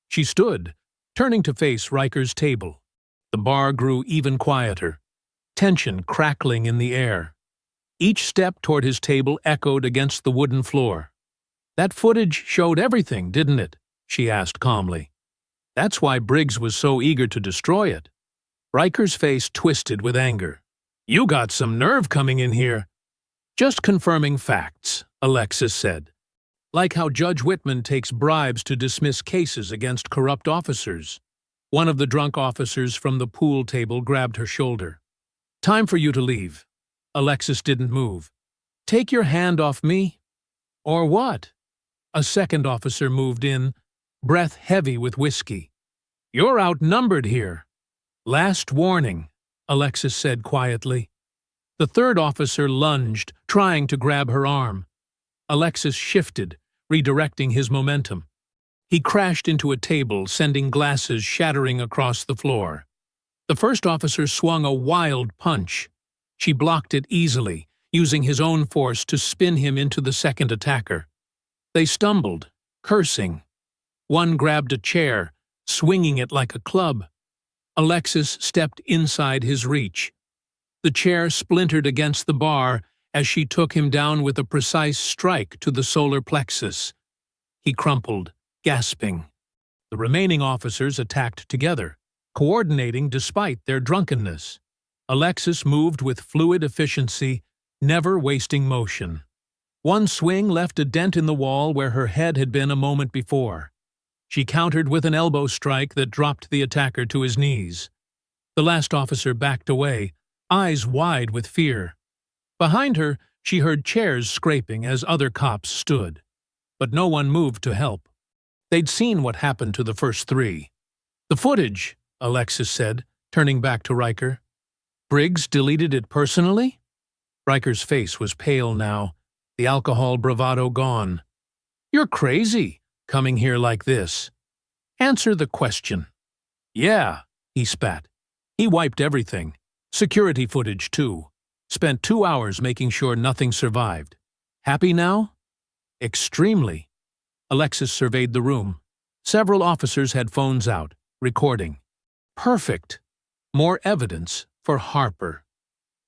She stood, turning to face Riker's table. The bar grew even quieter, tension crackling in the air. Each step toward his table echoed against the wooden floor. "That footage showed everything, didn't it?" she asked calmly. "That's why Briggs was so eager to destroy it." Riker's face twisted with anger. "You got some nerve coming in here." "Just confirming facts," Alexis said. "Like how Judge Whitman takes bribes to dismiss cases against corrupt officers." One of the drunk officers from the pool table grabbed her shoulder. "Time for you to leave." Alexis didn't move. "Take your hand off me." "Or what?" A second officer moved in, breath heavy with whiskey. "You're outnumbered here." "Last warning," Alexis said quietly. The third officer lunged, trying to grab her arm. Alexis shifted, redirecting his momentum. He crashed into a table, sending glasses shattering across the floor. The first officer swung a wild punch. She blocked it easily, using his own force to spin him into the second attacker. They stumbled, cursing. One grabbed a chair, swinging it like a club. Alexis stepped inside his reach. The chair splintered against the bar as she took him down with a precise strike to the solar plexus. He crumpled, gasping. The remaining officers attacked together, coordinating despite their drunkenness. Alexis moved with fluid efficiency, never wasting motion. One swing left a dent in the wall where her head had been a moment before. She countered with an elbow strike that dropped the attacker to his knees. The last officer backed away, eyes wide with fear. Behind her, she heard chairs scraping as other cops stood. But no one moved to help. They'd seen what happened to the first 3. "The footage," Alexis said, turning back to Riker. "Briggs deleted it personally?" Riker's face was pale now, the alcohol bravado gone. "You're crazy, coming here like this. Answer the question." "Yeah," he spat. He wiped everything. Security footage, too. Spent 2 hours making sure nothing survived. "Happy now?" "Extremely." Alexis surveyed the room. Several officers had phones out, recording. "Perfect. More evidence for Harper."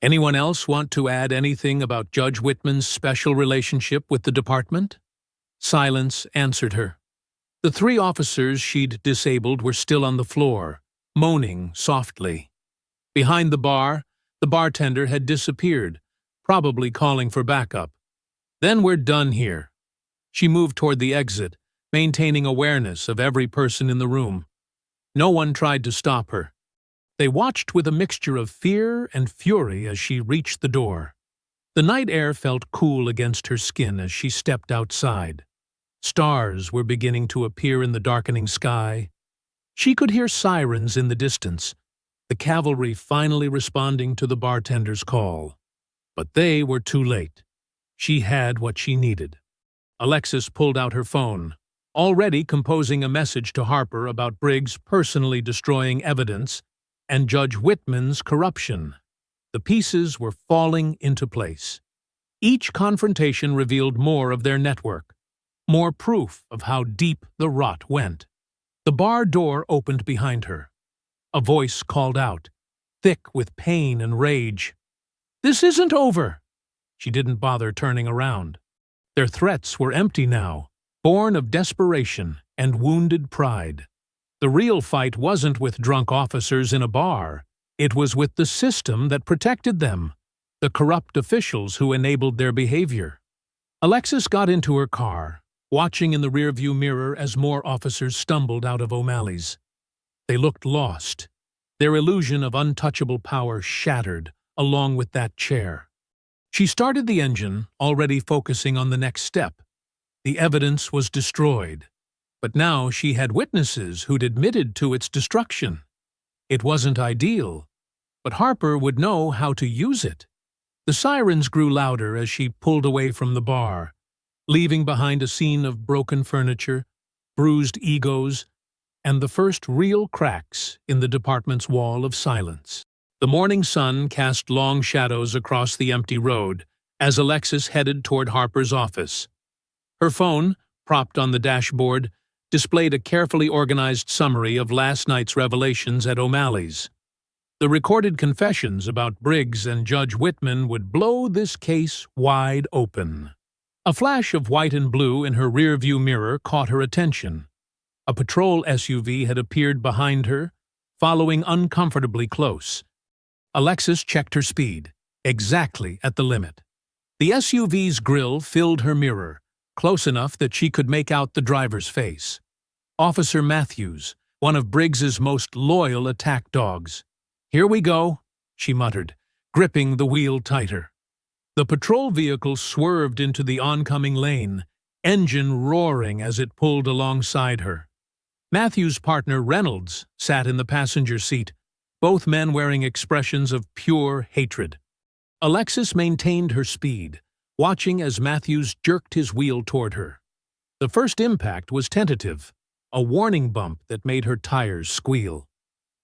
"Anyone else want to add anything about Judge Whitman's special relationship with the department?" Silence answered her. The 3 officers she'd disabled were still on the floor, moaning softly. Behind the bar, the bartender had disappeared, probably calling for backup. "Then we're done here." She moved toward the exit, maintaining awareness of every person in the room. No one tried to stop her. They watched with a mixture of fear and fury as she reached the door. The night air felt cool against her skin as she stepped outside. Stars were beginning to appear in the darkening sky. She could hear sirens in the distance, the cavalry finally responding to the bartender's call. But they were too late. She had what she needed. Alexis pulled out her phone, already composing a message to Harper about Briggs personally destroying evidence and Judge Whitman's corruption. The pieces were falling into place. Each confrontation revealed more of their network, more proof of how deep the rot went. The bar door opened behind her. A voice called out, thick with pain and rage. "This isn't over!" She didn't bother turning around. Their threats were empty now, born of desperation and wounded pride. The real fight wasn't with drunk officers in a bar. It was with the system that protected them, the corrupt officials who enabled their behavior. Alexis got into her car, watching in the rearview mirror as more officers stumbled out of O'Malley's. They looked lost, their illusion of untouchable power shattered, along with that chair. She started the engine, already focusing on the next step. The evidence was destroyed, but now she had witnesses who'd admitted to its destruction. It wasn't ideal, but Harper would know how to use it. The sirens grew louder as she pulled away from the bar, leaving behind a scene of broken furniture, bruised egos, and the first real cracks in the department's wall of silence. The morning sun cast long shadows across the empty road as Alexis headed toward Harper's office. Her phone, propped on the dashboard, displayed a carefully organized summary of last night's revelations at O'Malley's. The recorded confessions about Briggs and Judge Whitman would blow this case wide open. A flash of white and blue in her rearview mirror caught her attention. A patrol SUV had appeared behind her, following uncomfortably close. Alexis checked her speed, exactly at the limit. The SUV's grille filled her mirror, close enough that she could make out the driver's face. Officer Matthews, one of Briggs's most loyal attack dogs. "Here we go," she muttered, gripping the wheel tighter. The patrol vehicle swerved into the oncoming lane, engine roaring as it pulled alongside her. Matthews' partner Reynolds sat in the passenger seat, both men wearing expressions of pure hatred. Alexis maintained her speed, watching as Matthews jerked his wheel toward her. The first impact was tentative, a warning bump that made her tires squeal.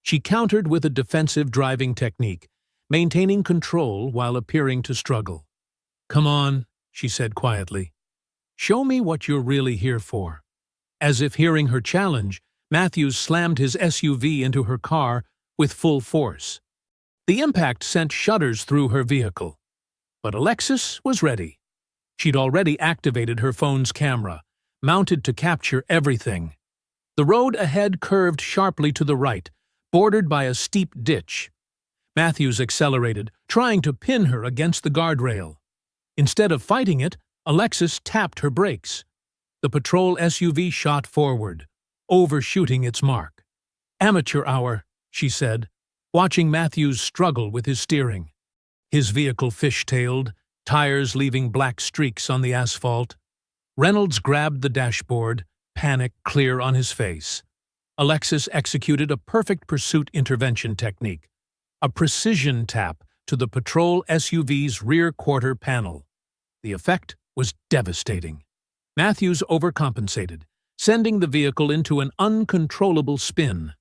She countered with a defensive driving technique, maintaining control while appearing to struggle. "Come on," she said quietly. "Show me what you're really here for." As if hearing her challenge, Matthews slammed his SUV into her car with full force. The impact sent shudders through her vehicle. But Alexis was ready. She'd already activated her phone's camera, mounted to capture everything. The road ahead curved sharply to the right, bordered by a steep ditch. Matthews accelerated, trying to pin her against the guardrail. Instead of fighting it, Alexis tapped her brakes. The patrol SUV shot forward, overshooting its mark. "Amateur hour," she said, watching Matthews struggle with his steering. His vehicle fishtailed, tires leaving black streaks on the asphalt. Reynolds grabbed the dashboard, panic clear on his face. Alexis executed a perfect pursuit intervention technique, a precision tap to the patrol SUV's rear quarter panel. The effect was devastating. Matthews overcompensated, sending the vehicle into an uncontrollable spin.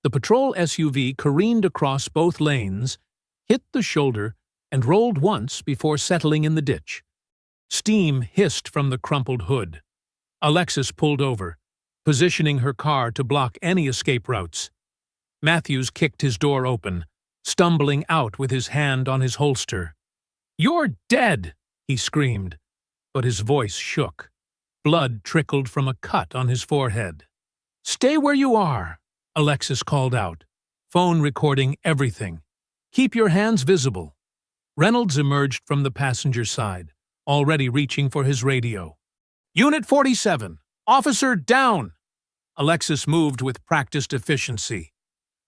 The patrol SUV careened across both lanes, hit the shoulder, and rolled once before settling in the ditch. Steam hissed from the crumpled hood. Alexis pulled over, positioning her car to block any escape routes. Matthews kicked his door open, stumbling out with his hand on his holster. "You're dead!" he screamed, but his voice shook. Blood trickled from a cut on his forehead. "Stay where you are," Alexis called out, phone recording everything. "Keep your hands visible." Reynolds emerged from the passenger side, already reaching for his radio. "Unit 47, officer down!" Alexis moved with practiced efficiency.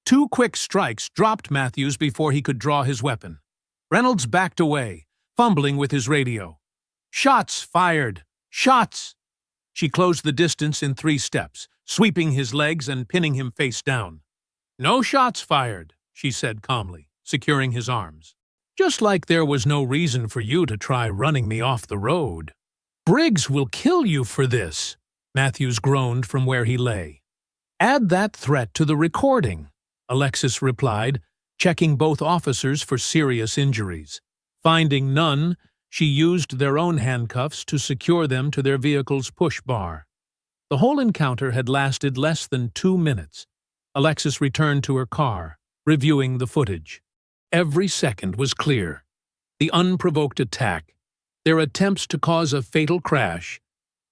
2 quick strikes dropped Matthews before he could draw his weapon. Reynolds backed away, fumbling with his radio. "Shots fired! Shots!" She closed the distance in 3 steps, sweeping his legs and pinning him face down. "No shots fired," she said calmly, securing his arms. "Just like there was no reason for you to try running me off the road." "Briggs will kill you for this," Matthews groaned from where he lay. "Add that threat to the recording," Alexis replied, checking both officers for serious injuries. Finding none, she used their own handcuffs to secure them to their vehicle's push bar. The whole encounter had lasted less than 2 minutes. Alexis returned to her car, reviewing the footage. Every second was clear. The unprovoked attack, their attempts to cause a fatal crash,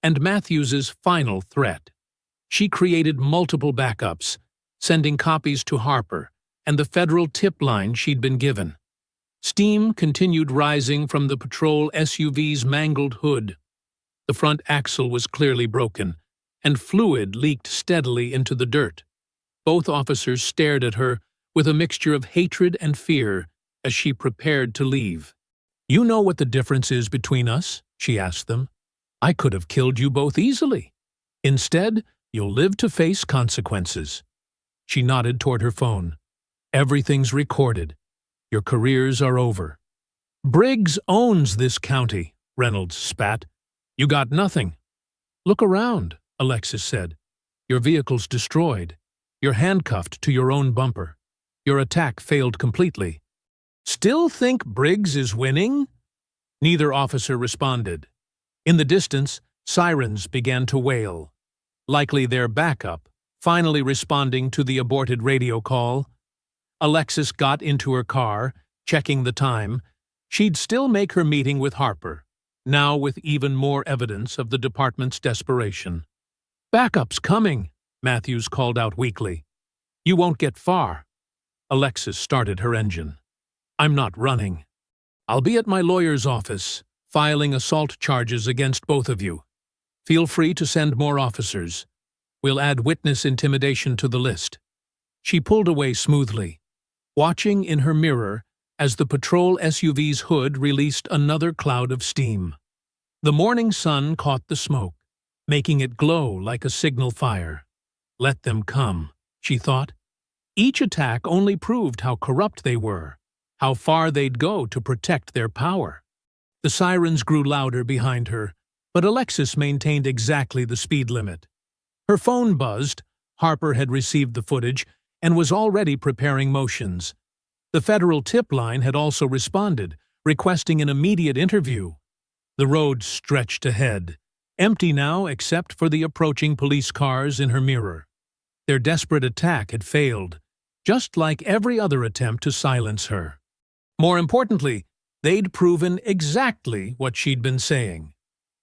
and Matthews's final threat. She created multiple backups, sending copies to Harper and the federal tip line she'd been given. Steam continued rising from the patrol SUV's mangled hood. The front axle was clearly broken, and fluid leaked steadily into the dirt. Both officers stared at her with a mixture of hatred and fear as she prepared to leave. "You know what the difference is between us?" she asked them. "I could have killed you both easily. Instead, you'll live to face consequences." She nodded toward her phone. "Everything's recorded. Your careers are over." "Briggs owns this county," Reynolds spat. "You got nothing." "Look around," Alexis said. "Your vehicle's destroyed. You're handcuffed to your own bumper. Your attack failed completely." "Still think Briggs is winning?" Neither officer responded. In the distance, sirens began to wail. Likely their backup, finally responding to the aborted radio call. Alexis got into her car, checking the time. She'd still make her meeting with Harper, now with even more evidence of the department's desperation. "Backup's coming," Matthews called out weakly. "You won't get far." Alexis started her engine. "I'm not running. I'll be at my lawyer's office, filing assault charges against both of you. Feel free to send more officers. We'll add witness intimidation to the list." She pulled away smoothly, watching in her mirror as the patrol SUV's hood released another cloud of steam. The morning sun caught the smoke, making it glow like a signal fire. Let them come, she thought. Each attack only proved how corrupt they were, how far they'd go to protect their power. The sirens grew louder behind her, but Alexis maintained exactly the speed limit. Her phone buzzed. Harper had received the footage and was already preparing motions. The federal tip line had also responded, requesting an immediate interview. The road stretched ahead, empty now except for the approaching police cars in her mirror. Their desperate attack had failed, just like every other attempt to silence her. More importantly, they'd proven exactly what she'd been saying.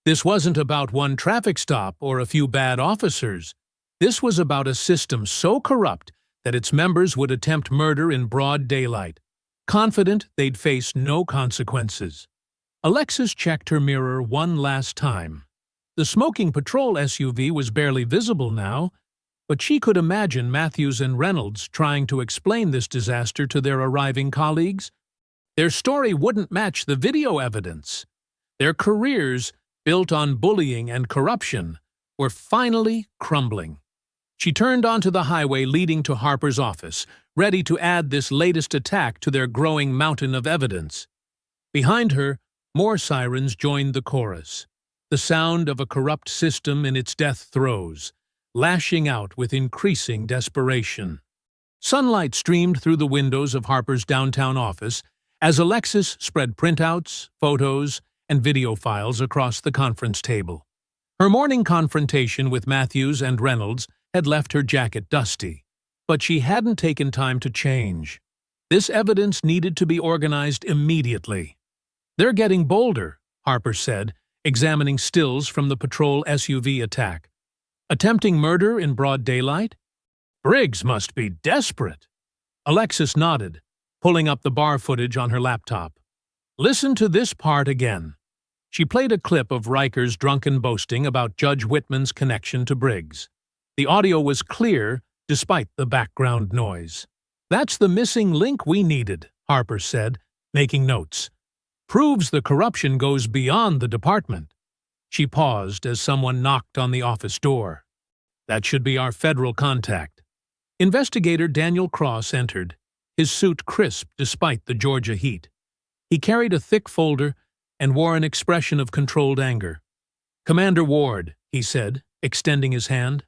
This wasn't about one traffic stop or a few bad officers. This was about a system so corrupt that its members would attempt murder in broad daylight, confident they'd face no consequences. Alexis checked her mirror one last time. The smoking patrol SUV was barely visible now, but she could imagine Matthews and Reynolds trying to explain this disaster to their arriving colleagues. Their story wouldn't match the video evidence. Their careers, built on bullying and corruption, were finally crumbling. She turned onto the highway leading to Harper's office, ready to add this latest attack to their growing mountain of evidence. Behind her, more sirens joined the chorus, the sound of a corrupt system in its death throes, lashing out with increasing desperation. Sunlight streamed through the windows of Harper's downtown office as Alexis spread printouts, photos, and video files across the conference table. Her morning confrontation with Matthews and Reynolds had left her jacket dusty, but she hadn't taken time to change. This evidence needed to be organized immediately. "They're getting bolder," Harper said, examining stills from the patrol SUV attack. Attempting murder in broad daylight? Briggs must be desperate. Alexis nodded, pulling up the bar footage on her laptop. Listen to this part again. She played a clip of Riker's drunken boasting about Judge Whitman's connection to Briggs. The audio was clear, despite the background noise. That's the missing link we needed, Harper said, making notes. Proves the corruption goes beyond the department. She paused as someone knocked on the office door. That should be our federal contact. Investigator Daniel Cross entered, his suit crisp despite the Georgia heat. He carried a thick folder and wore an expression of controlled anger. Commander Ward, he said, extending his hand.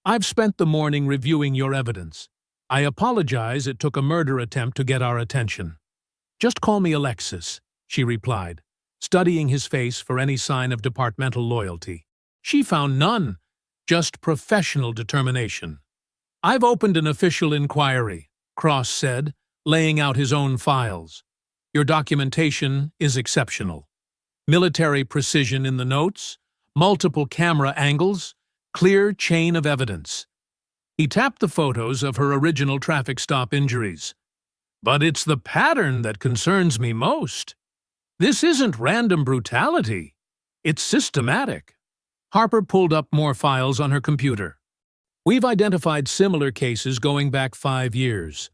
I've spent the morning reviewing your evidence. I apologize it took a murder attempt to get our attention. Just call me Alexis, she replied, studying his face for any sign of departmental loyalty. She found none, just professional determination. I've opened an official inquiry, Cross said, laying out his own files. Your documentation is exceptional. Military precision in the notes, multiple camera angles, clear chain of evidence. He tapped the photos of her original traffic stop injuries. But it's the pattern that concerns me most. This isn't random brutality. It's systematic. Harper pulled up more files on her computer. We've identified similar cases going back 5 years,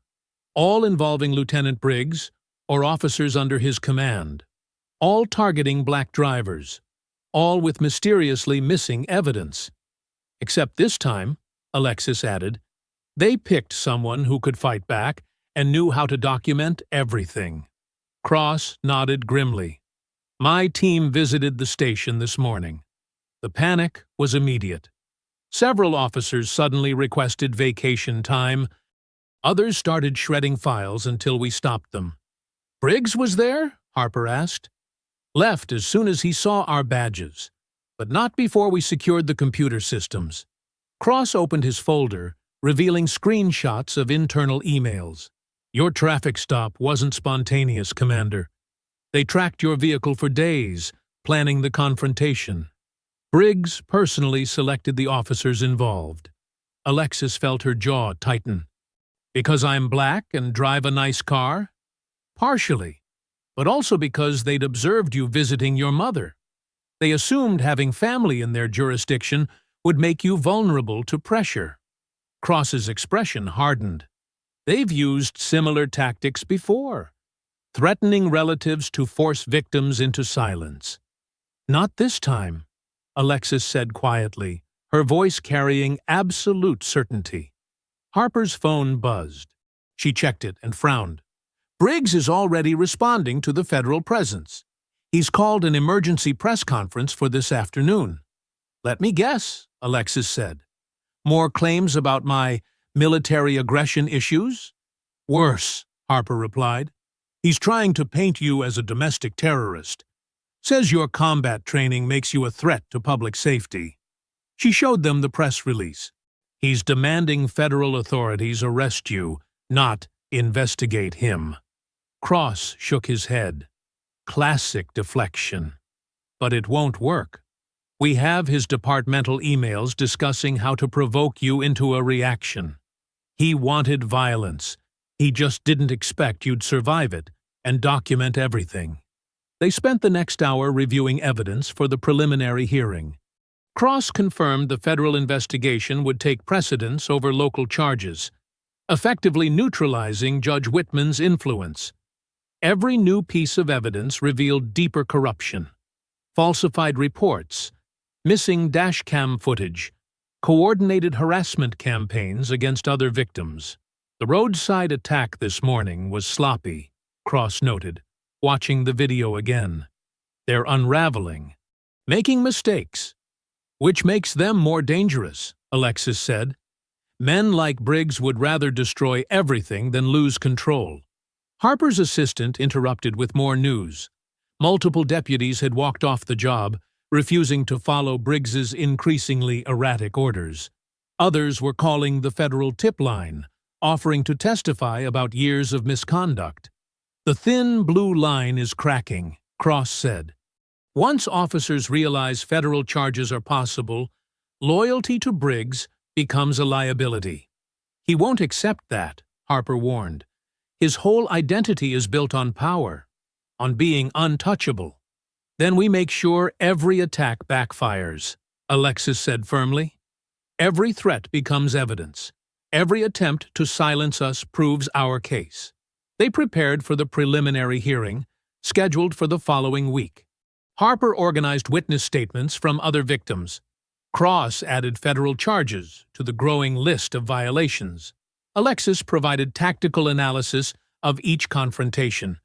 all involving Lieutenant Briggs or officers under his command, all targeting black drivers, all with mysteriously missing evidence. Except this time, Alexis added, they picked someone who could fight back and knew how to document everything. Cross nodded grimly. My team visited the station this morning. The panic was immediate. Several officers suddenly requested vacation time. Others started shredding files until we stopped them. Briggs was there? Harper asked. Left as soon as he saw our badges, but not before we secured the computer systems. Cross opened his folder, revealing screenshots of internal emails. Your traffic stop wasn't spontaneous, Commander. They tracked your vehicle for days, planning the confrontation. Briggs personally selected the officers involved. Alexis felt her jaw tighten. Because I'm black and drive a nice car? Partially, but also because they'd observed you visiting your mother. They assumed having family in their jurisdiction would make you vulnerable to pressure. Cross's expression hardened. They've used similar tactics before, threatening relatives to force victims into silence. Not this time, Alexis said quietly, her voice carrying absolute certainty. Harper's phone buzzed. She checked it and frowned. Briggs is already responding to the federal presence. He's called an emergency press conference for this afternoon. Let me guess, Alexis said. More claims about my military aggression issues? Worse, Harper replied. He's trying to paint you as a domestic terrorist. Says your combat training makes you a threat to public safety. She showed them the press release. He's demanding federal authorities arrest you, not investigate him. Cross shook his head. Classic deflection. But it won't work. We have his departmental emails discussing how to provoke you into a reaction. He wanted violence. He just didn't expect you'd survive it and document everything. They spent the next hour reviewing evidence for the preliminary hearing. Cross confirmed the federal investigation would take precedence over local charges, effectively neutralizing Judge Whitman's influence. Every new piece of evidence revealed deeper corruption, falsified reports, missing dashcam footage, coordinated harassment campaigns against other victims. The roadside attack this morning was sloppy, Cross noted, watching the video again. They're unraveling, making mistakes, which makes them more dangerous, Alexis said. Men like Briggs would rather destroy everything than lose control. Harper's assistant interrupted with more news. Multiple deputies had walked off the job, refusing to follow Briggs's increasingly erratic orders. Others were calling the federal tip line, offering to testify about years of misconduct. The thin blue line is cracking, Cross said. Once officers realize federal charges are possible, loyalty to Briggs becomes a liability. He won't accept that, Harper warned. His whole identity is built on power, on being untouchable. Then we make sure every attack backfires, Alexis said firmly. Every threat becomes evidence. Every attempt to silence us proves our case. They prepared for the preliminary hearing, scheduled for the following week. Harper organized witness statements from other victims. Cross added federal charges to the growing list of violations. Alexis provided tactical analysis of each confrontation,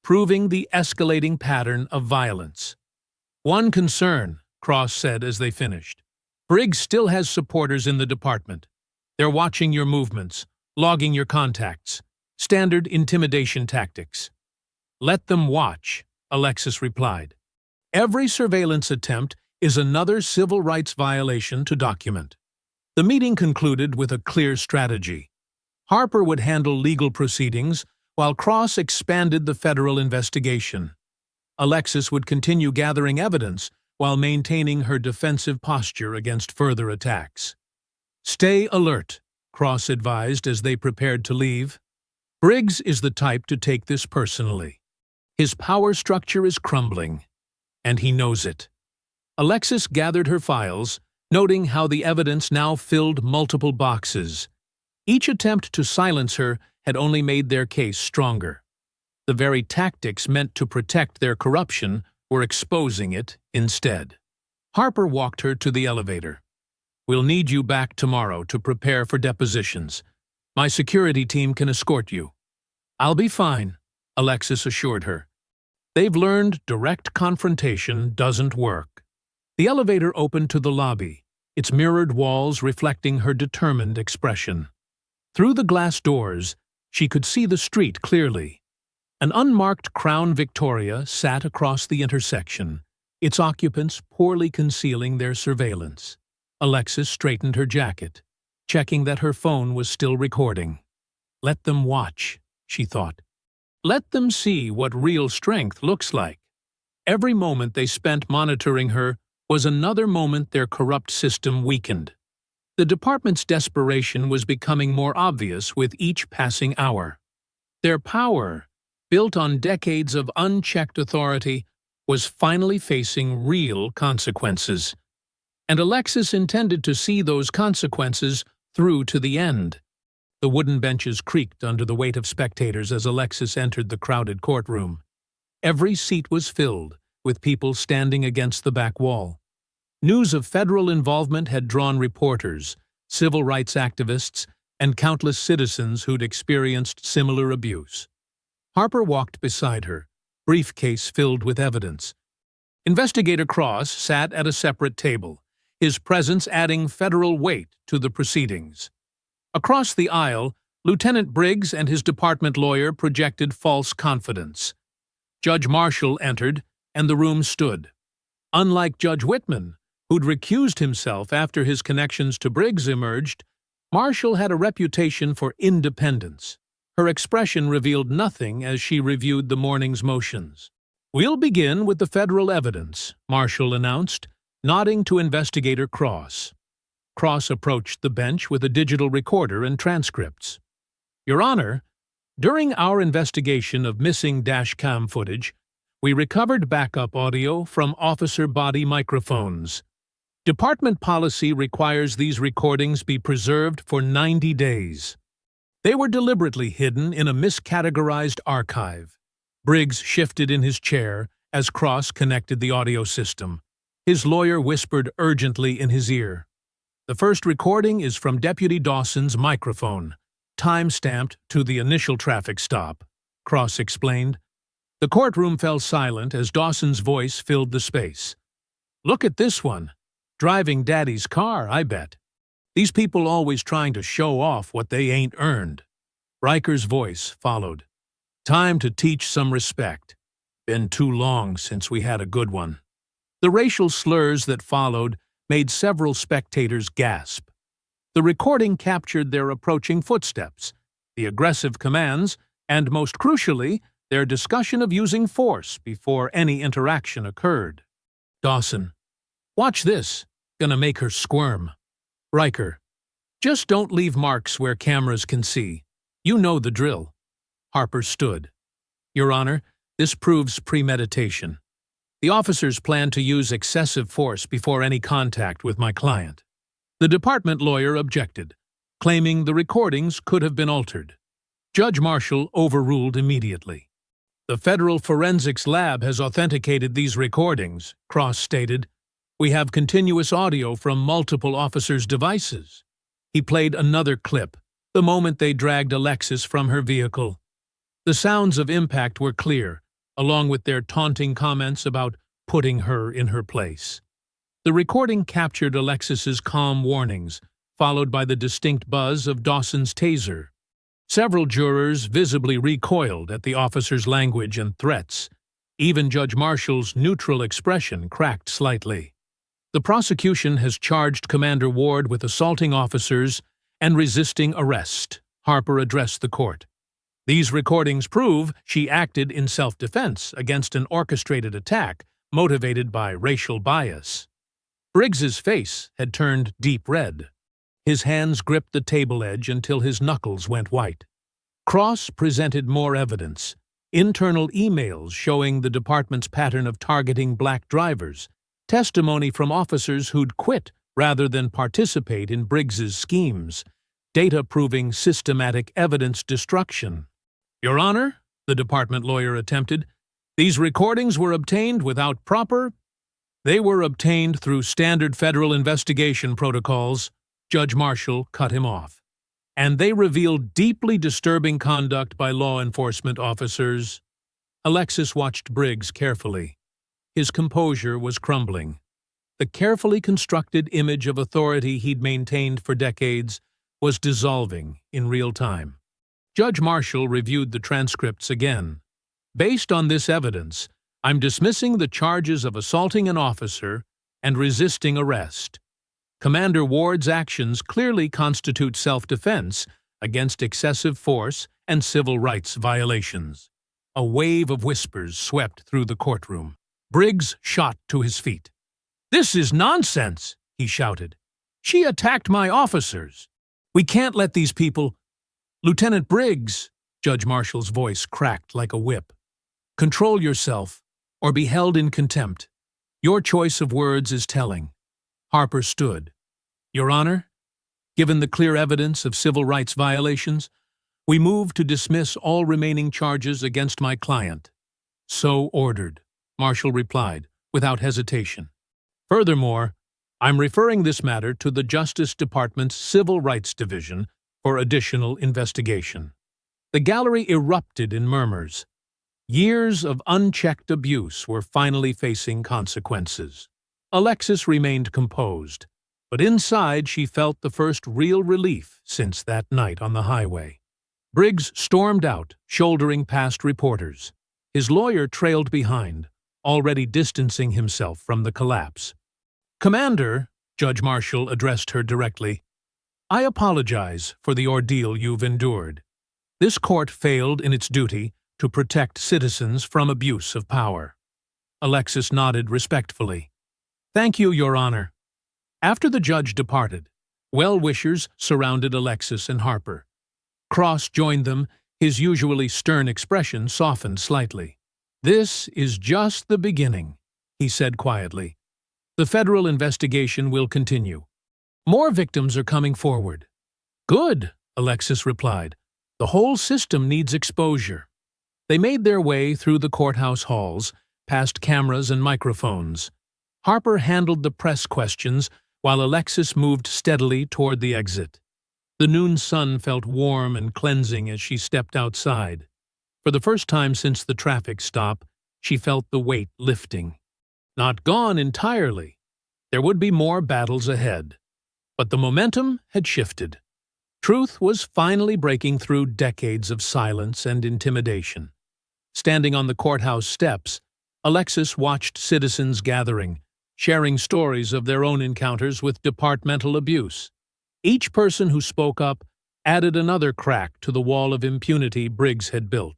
proving the escalating pattern of violence. One concern, Cross said as they finished. Briggs still has supporters in the department. They're watching your movements, logging your contacts. Standard intimidation tactics. Let them watch, Alexis replied. Every surveillance attempt is another civil rights violation to document. The meeting concluded with a clear strategy. Harper would handle legal proceedings, while Cross expanded the federal investigation. Alexis would continue gathering evidence while maintaining her defensive posture against further attacks. Stay alert, Cross advised as they prepared to leave. Briggs is the type to take this personally. His power structure is crumbling, and he knows it. Alexis gathered her files, noting how the evidence now filled multiple boxes. Each attempt to silence her had only made their case stronger. The very tactics meant to protect their corruption were exposing it instead. Harper walked her to the elevator. We'll need you back tomorrow to prepare for depositions. My security team can escort you. I'll be fine, Alexis assured her. They've learned direct confrontation doesn't work. The elevator opened to the lobby, its mirrored walls reflecting her determined expression. Through the glass doors, she could see the street clearly. An unmarked Crown Victoria sat across the intersection, its occupants poorly concealing their surveillance. Alexis straightened her jacket, checking that her phone was still recording. Let them watch, she thought. Let them see what real strength looks like. Every moment they spent monitoring her was another moment their corrupt system weakened. The department's desperation was becoming more obvious with each passing hour. Their power, built on decades of unchecked authority, was finally facing real consequences. And Alexis intended to see those consequences through to the end. The wooden benches creaked under the weight of spectators as Alexis entered the crowded courtroom. Every seat was filled, with people standing against the back wall. News of federal involvement had drawn reporters, civil rights activists, and countless citizens who'd experienced similar abuse. Harper walked beside her, briefcase filled with evidence. Investigator Cross sat at a separate table, his presence adding federal weight to the proceedings. Across the aisle, Lieutenant Briggs and his department lawyer projected false confidence. Judge Marshall entered, and the room stood. Unlike Judge Whitman, who'd recused himself after his connections to Briggs emerged, Marshall had a reputation for independence. Her expression revealed nothing as she reviewed the morning's motions. "We'll begin with the federal evidence," Marshall announced, nodding to Investigator Cross. Cross approached the bench with a digital recorder and transcripts. "Your Honor, during our investigation of missing dashcam footage, we recovered backup audio from officer body microphones. Department policy requires these recordings be preserved for 90 days. They were deliberately hidden in a miscategorized archive." Briggs shifted in his chair as Cross connected the audio system. His lawyer whispered urgently in his ear. "The first recording is from Deputy Dawson's microphone, time-stamped to the initial traffic stop," Cross explained. The courtroom fell silent as Dawson's voice filled the space. "Look at this one. Driving Daddy's car, I bet. These people always trying to show off what they ain't earned." Riker's voice followed. "Time to teach some respect. Been too long since we had a good one." The racial slurs that followed made several spectators gasp. The recording captured their approaching footsteps, the aggressive commands, and most crucially, their discussion of using force before any interaction occurred. Dawson. Watch this. Gonna make her squirm. Riker. Just don't leave marks where cameras can see. You know the drill. Harper stood. Your Honor, this proves premeditation. The officers plan to use excessive force before any contact with my client. The department lawyer objected, claiming the recordings could have been altered. Judge Marshall overruled immediately. The Federal Forensics Lab has authenticated these recordings, Cross stated. We have continuous audio from multiple officers' devices. He played another clip, the moment they dragged Alexis from her vehicle. The sounds of impact were clear, along with their taunting comments about putting her in her place. The recording captured Alexis's calm warnings, followed by the distinct buzz of Dawson's taser. Several jurors visibly recoiled at the officer's language and threats. Even Judge Marshall's neutral expression cracked slightly. The prosecution has charged Commander Ward with assaulting officers and resisting arrest, Harper addressed the court. These recordings prove she acted in self-defense against an orchestrated attack motivated by racial bias. Briggs's face had turned deep red. His hands gripped the table edge until his knuckles went white. Cross presented more evidence, internal emails showing the department's pattern of targeting black drivers, testimony from officers who'd quit rather than participate in Briggs's schemes, data proving systematic evidence destruction. Your Honor, the department lawyer attempted, these recordings were obtained without They were obtained through standard federal investigation protocols. Judge Marshall cut him off. And they revealed deeply disturbing conduct by law enforcement officers. Alexis watched Briggs carefully. His composure was crumbling. The carefully constructed image of authority he'd maintained for decades was dissolving in real time. Judge Marshall reviewed the transcripts again. Based on this evidence, I'm dismissing the charges of assaulting an officer and resisting arrest. Commander Ward's actions clearly constitute self-defense against excessive force and civil rights violations. A wave of whispers swept through the courtroom. Briggs shot to his feet. "This is nonsense," he shouted. "She attacked my officers. We can't let these people—" "Lieutenant Briggs," Judge Marshall's voice cracked like a whip. "Control yourself, or be held in contempt. Your choice of words is telling." Harper stood. Your Honor, given the clear evidence of civil rights violations, we move to dismiss all remaining charges against my client. So ordered, Marshall replied, without hesitation. Furthermore, I'm referring this matter to the Justice Department's Civil Rights Division for additional investigation. The gallery erupted in murmurs. Years of unchecked abuse were finally facing consequences. Alexis remained composed, but inside she felt the first real relief since that night on the highway. Briggs stormed out, shouldering past reporters. His lawyer trailed behind, already distancing himself from the collapse. "Commander," Judge Marshall addressed her directly, "I apologize for the ordeal you've endured. This court failed in its duty to protect citizens from abuse of power." Alexis nodded respectfully. "Thank you, Your Honor." After the judge departed, well-wishers surrounded Alexis and Harper. Cross joined them, his usually stern expression softened slightly. "This is just the beginning," he said quietly. "The federal investigation will continue. More victims are coming forward." "Good," Alexis replied. "The whole system needs exposure." They made their way through the courthouse halls, past cameras and microphones. Harper handled the press questions while Alexis moved steadily toward the exit. The noon sun felt warm and cleansing as she stepped outside. For the first time since the traffic stop, she felt the weight lifting. Not gone entirely. There would be more battles ahead. But the momentum had shifted. Truth was finally breaking through decades of silence and intimidation. Standing on the courthouse steps, Alexis watched citizens gathering, sharing stories of their own encounters with departmental abuse. Each person who spoke up added another crack to the wall of impunity Briggs had built.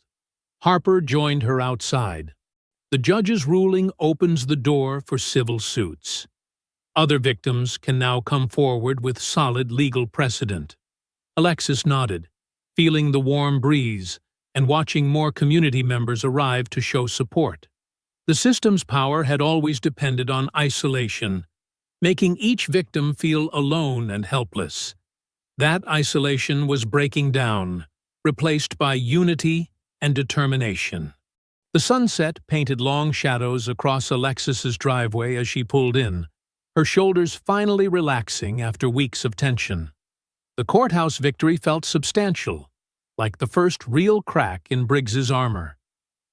Harper joined her outside. The judge's ruling opens the door for civil suits. Other victims can now come forward with solid legal precedent. Alexis nodded, feeling the warm breeze and watching more community members arrive to show support. The system's power had always depended on isolation, making each victim feel alone and helpless. That isolation was breaking down, replaced by unity and determination. The sunset painted long shadows across Alexis's driveway as she pulled in, her shoulders finally relaxing after weeks of tension. The courthouse victory felt substantial, like the first real crack in Briggs's armor.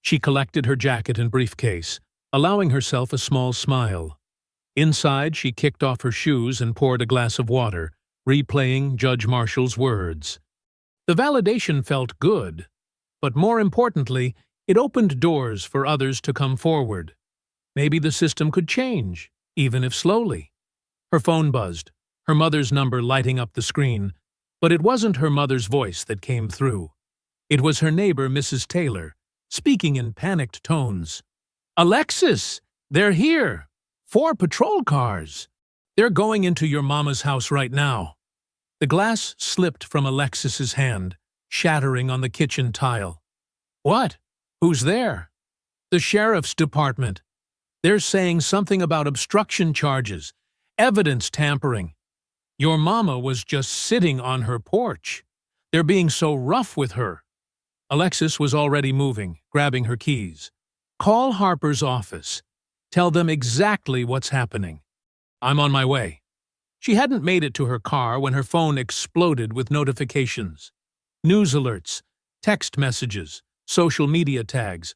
She collected her jacket and briefcase, allowing herself a small smile. Inside, she kicked off her shoes and poured a glass of water, replaying Judge Marshall's words. The validation felt good, but more importantly, it opened doors for others to come forward. Maybe the system could change, even if slowly. Her phone buzzed, her mother's number lighting up the screen, but it wasn't her mother's voice that came through. It was her neighbor, Mrs. Taylor, speaking in panicked tones. "Alexis, they're here! 4 patrol cars! They're going into your mama's house right now." The glass slipped from Alexis's hand, shattering on the kitchen tile. "What? Who's there?" "The sheriff's department. They're saying something about obstruction charges, evidence tampering. Your mama was just sitting on her porch. They're being so rough with her." Alexis was already moving, grabbing her keys. "Call Harper's office. Tell them exactly what's happening. I'm on my way." She hadn't made it to her car when her phone exploded with notifications. News alerts, text messages, social media tags,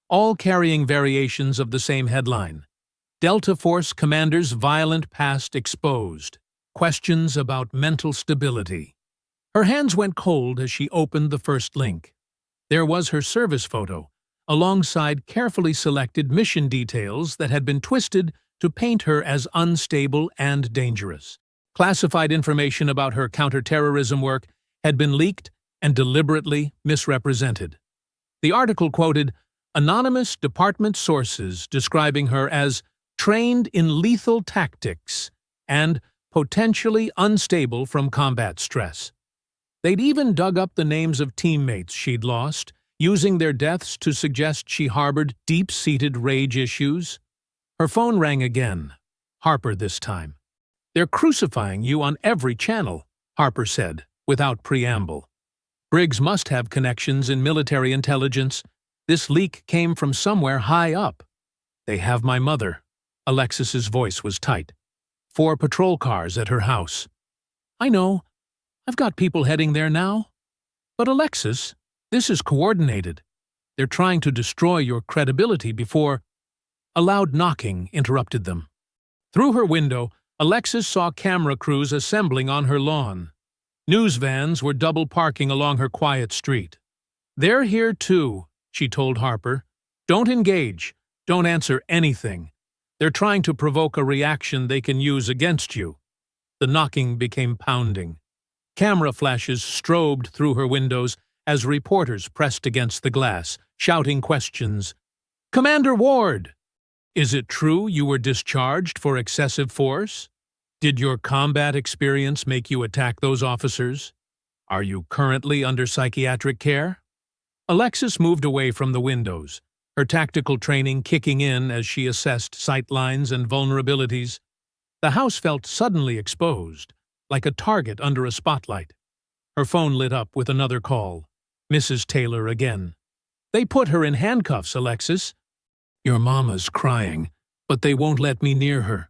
all carrying variations of the same headline. Delta Force commander's violent past exposed. Questions about mental stability. Her hands went cold as she opened the first link. There was her service photo, alongside carefully selected mission details that had been twisted to paint her as unstable and dangerous. Classified information about her counterterrorism work had been leaked and deliberately misrepresented. The article quoted anonymous department sources describing her as trained in lethal tactics and potentially unstable from combat stress. They'd even dug up the names of teammates she'd lost, using their deaths to suggest she harbored deep-seated rage issues. Her phone rang again. Harper this time. "They're crucifying you on every channel," Harper said, without preamble. Briggs must have connections in military intelligence. This leak came from somewhere high up. "They have my mother." Alexis's voice was tight. 4 patrol cars at her house. "I know. I've got people heading there now." "But Alexis, this is coordinated. They're trying to destroy your credibility before—" A loud knocking interrupted them. Through her window, Alexis saw camera crews assembling on her lawn. News vans were double parking along her quiet street. "They're here too," she told Harper. "Don't engage. Don't answer anything. They're trying to provoke a reaction they can use against you." The knocking became pounding. Camera flashes strobed through her windows as reporters pressed against the glass, shouting questions. "Commander Ward! Is it true you were discharged for excessive force? Did your combat experience make you attack those officers? Are you currently under psychiatric care?" Alexis moved away from the windows, her tactical training kicking in as she assessed sightlines and vulnerabilities. The house felt suddenly exposed, like a target under a spotlight. Her phone lit up with another call. Mrs. Taylor again. "They put her in handcuffs, Alexis." "Your mama's crying, but they won't let me near her.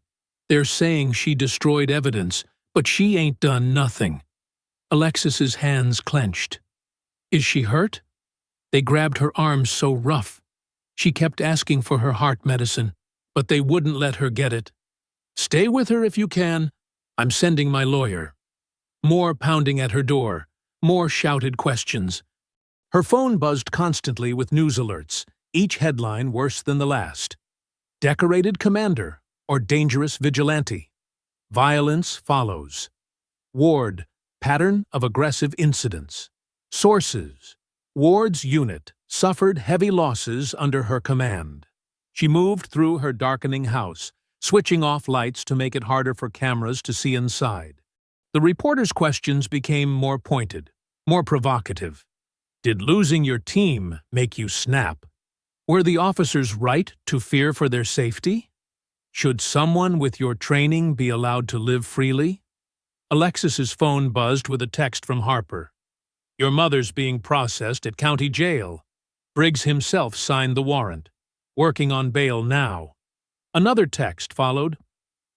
They're saying she destroyed evidence, but she ain't done nothing." Alexis's hands clenched. "Is she hurt?" They grabbed her arms so rough. She kept asking for her heart medicine, but they wouldn't let her get it. "Stay with her if you can. I'm sending my lawyer." More pounding at her door, more shouted questions. Her phone buzzed constantly with news alerts, each headline worse than the last. "Decorated commander or dangerous vigilante. Violence follows. Ward, pattern of aggressive incidents. Sources, Ward's unit suffered heavy losses under her command." She moved through her darkening house, switching off lights to make it harder for cameras to see inside. The reporter's questions became more pointed, more provocative. Did losing your team make you snap? Were the officers right to fear for their safety? Should someone with your training be allowed to live freely? Alexis's phone buzzed with a text from Harper. Your mother's being processed at county jail. Briggs himself signed the warrant. Working on bail now. Another text followed.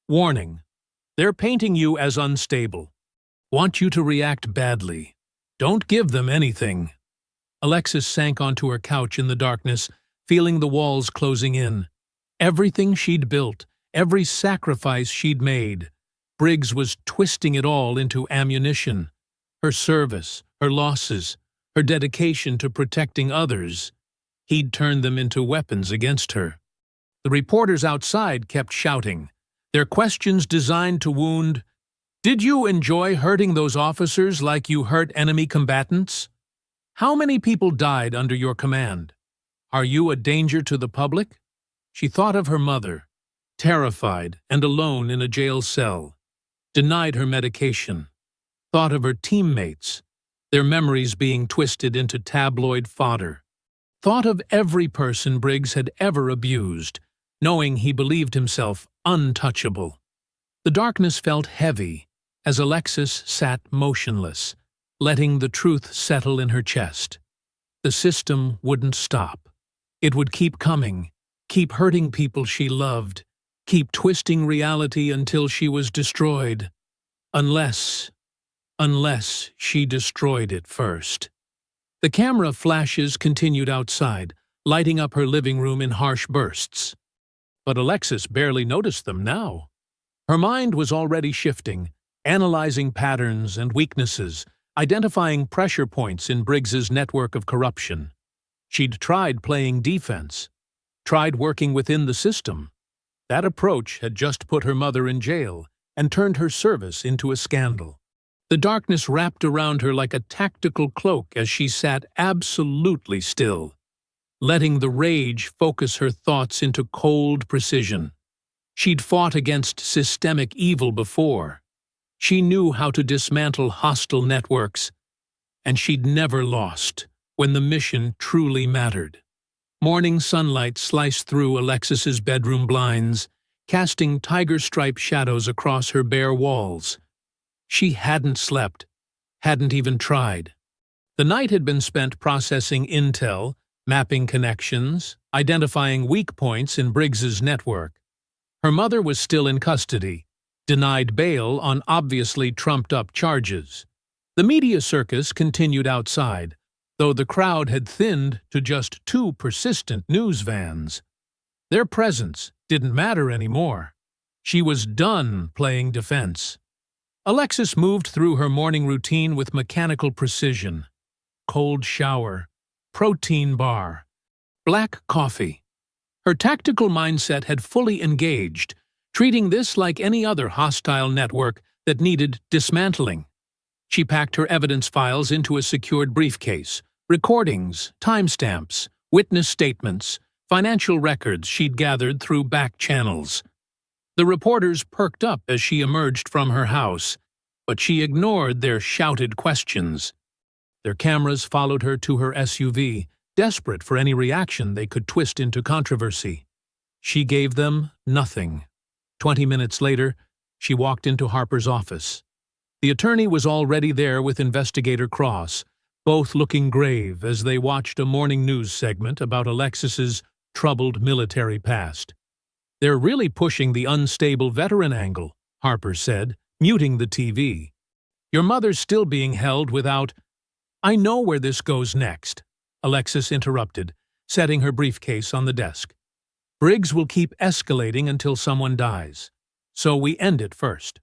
Warning. They're painting you as unstable. Want you to react badly. Don't give them anything. Alexis sank onto her couch in the darkness, feeling the walls closing in. Everything she'd built, every sacrifice she'd made, Briggs was twisting it all into ammunition. Her service, her losses, her dedication to protecting others. He'd turned them into weapons against her. The reporters outside kept shouting, their questions designed to wound. Did you enjoy hurting those officers like you hurt enemy combatants? How many people died under your command? Are you a danger to the public? She thought of her mother, terrified and alone in a jail cell. Denied her medication. Thought of her teammates, their memories being twisted into tabloid fodder. Thought of every person Briggs had ever abused, knowing he believed himself untouchable. The darkness felt heavy as Alexis sat motionless, letting the truth settle in her chest. The system wouldn't stop. It would keep coming, keep hurting people she loved, keep twisting reality until she was destroyed. Unless she destroyed it first. The camera flashes continued outside, lighting up her living room in harsh bursts. But Alexis barely noticed them now. Her mind was already shifting, analyzing patterns and weaknesses, identifying pressure points in Briggs's network of corruption. She'd tried playing defense, tried working within the system. That approach had just put her mother in jail and turned her service into a scandal. The darkness wrapped around her like a tactical cloak as she sat absolutely still, letting the rage focus her thoughts into cold precision. She'd fought against systemic evil before. She knew how to dismantle hostile networks, and she'd never lost when the mission truly mattered. Morning sunlight sliced through Alexis's bedroom blinds, casting tiger-striped shadows across her bare walls. She hadn't slept, hadn't even tried. The night had been spent processing intel, mapping connections, identifying weak points in Briggs's network. Her mother was still in custody, denied bail on obviously trumped-up charges. The media circus continued outside, though the crowd had thinned to just 2 persistent news vans. Their presence didn't matter anymore. She was done playing defense. Alexis moved through her morning routine with mechanical precision. Cold shower, protein bar, black coffee. Her tactical mindset had fully engaged, treating this like any other hostile network that needed dismantling. She packed her evidence files into a secured briefcase, recordings, timestamps, witness statements, financial records she'd gathered through back channels. The reporters perked up as she emerged from her house, but she ignored their shouted questions. Their cameras followed her to her SUV, desperate for any reaction they could twist into controversy. She gave them nothing. 20 minutes later, she walked into Harper's office. The attorney was already there with Investigator Cross, both looking grave as they watched a morning news segment about Alexis's troubled military past. They're really pushing the unstable veteran angle, Harper said, muting the TV. Your mother's still being held without... I know where this goes next, Alexis interrupted, setting her briefcase on the desk. Briggs will keep escalating until someone dies, so we end it first.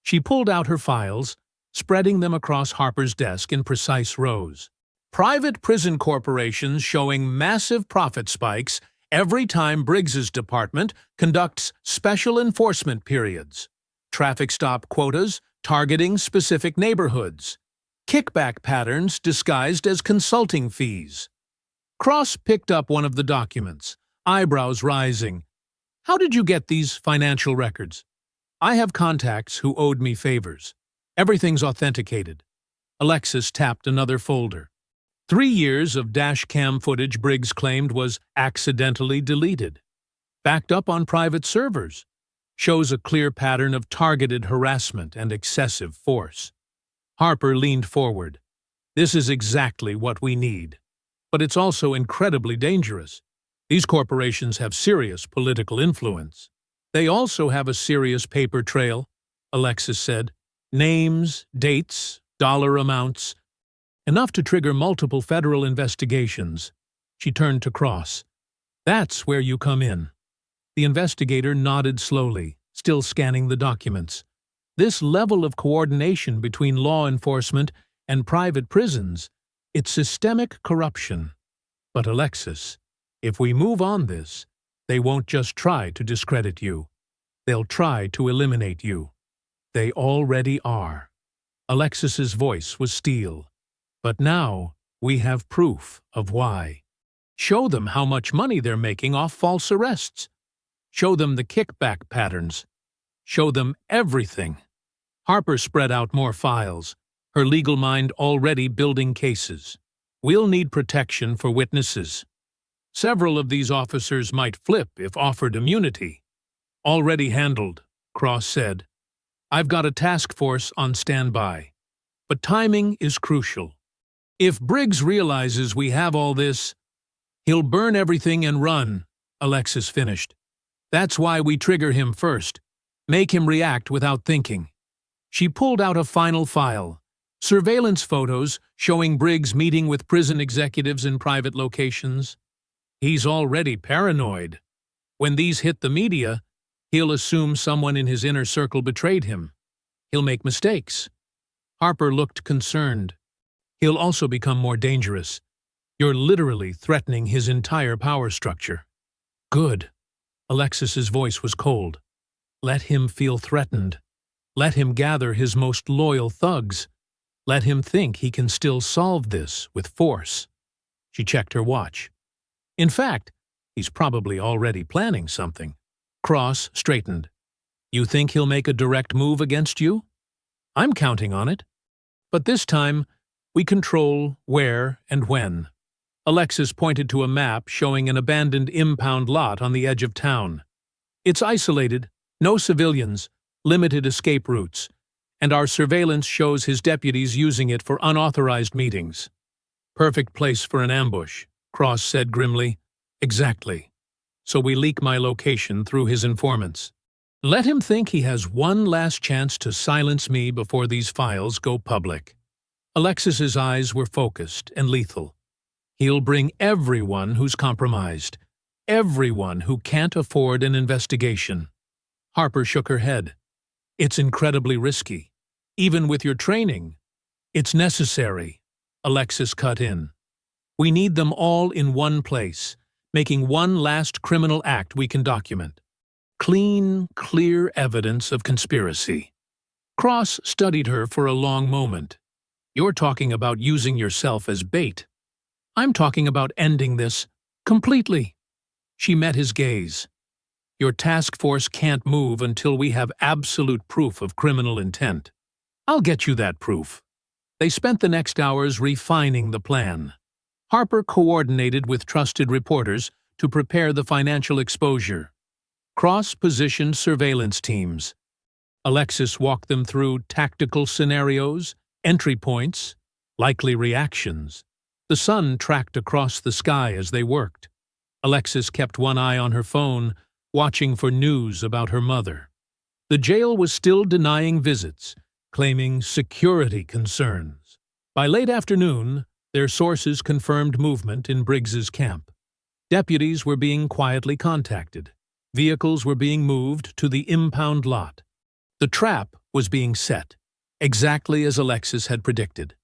She pulled out her files, spreading them across Harper's desk in precise rows. Private prison corporations showing massive profit spikes every time Briggs's department conducts special enforcement periods. Traffic stop quotas targeting specific neighborhoods. Kickback patterns disguised as consulting fees. Cross picked up one of the documents, eyebrows rising. "How did you get these financial records?" "I have contacts who owed me favors. Everything's authenticated." Alexis tapped another folder. 3 years of dash cam footage Briggs claimed was accidentally deleted. Backed up on private servers. Shows a clear pattern of targeted harassment and excessive force. Harper leaned forward. "This is exactly what we need. But it's also incredibly dangerous. These corporations have serious political influence." "They also have a serious paper trail," Alexis said. "Names, dates, dollar amounts. Enough to trigger multiple federal investigations." She turned to Cross. "That's where you come in." The investigator nodded slowly, still scanning the documents. This level of coordination between law enforcement and private prisons, it's systemic corruption. But Alexis, if we move on this, they won't just try to discredit you. They'll try to eliminate you. They already are. Alexis's voice was steel. But now we have proof of why. Show them how much money they're making off false arrests. Show them the kickback patterns. Show them everything. Harper spread out more files, her legal mind already building cases. "We'll need protection for witnesses. Several of these officers might flip if offered immunity." "Already handled," Cross said. "I've got a task force on standby. But timing is crucial. If Briggs realizes we have all this, he'll burn everything and run," Alexis finished. "That's why we trigger him first. Make him react without thinking." She pulled out a final file. Surveillance photos showing Briggs meeting with prison executives in private locations. He's already paranoid. When these hit the media, he'll assume someone in his inner circle betrayed him. He'll make mistakes. Harper looked concerned. "He'll also become more dangerous. You're literally threatening his entire power structure." "Good." Alexis's voice was cold. "Let him feel threatened. Let him gather his most loyal thugs. Let him think he can still solve this with force." She checked her watch. "In fact, he's probably already planning something." Cross straightened. "You think he'll make a direct move against you?" "I'm counting on it. But this time, we control where and when." Alexis pointed to a map showing an abandoned impound lot on the edge of town. "It's isolated, no civilians, limited escape routes, and our surveillance shows his deputies using it for unauthorized meetings." "Perfect place for an ambush," Cross said grimly. "Exactly. So we leak my location through his informants. Let him think he has one last chance to silence me before these files go public." Alexis's eyes were focused and lethal. "He'll bring everyone who's compromised, everyone who can't afford an investigation." Harper shook her head. "It's incredibly risky. Even with your training, it's necessary." Alexis cut in. "We need them all in one place, making one last criminal act we can document. Clean, clear evidence of conspiracy." Cross studied her for a long moment. "You're talking about using yourself as bait. I'm talking about ending this completely." She met his gaze. "Your task force can't move until we have absolute proof of criminal intent. I'll get you that proof." They spent the next hours refining the plan. Harper coordinated with trusted reporters to prepare the financial exposure. Cross positioned surveillance teams. Alexis walked them through tactical scenarios, entry points, likely reactions. The sun tracked across the sky as they worked. Alexis kept one eye on her phone, watching for news about her mother. The jail was still denying visits, claiming security concerns. By late afternoon, their sources confirmed movement in Briggs's camp. Deputies were being quietly contacted. Vehicles were being moved to the impound lot. The trap was being set, exactly as Alexis had predicted.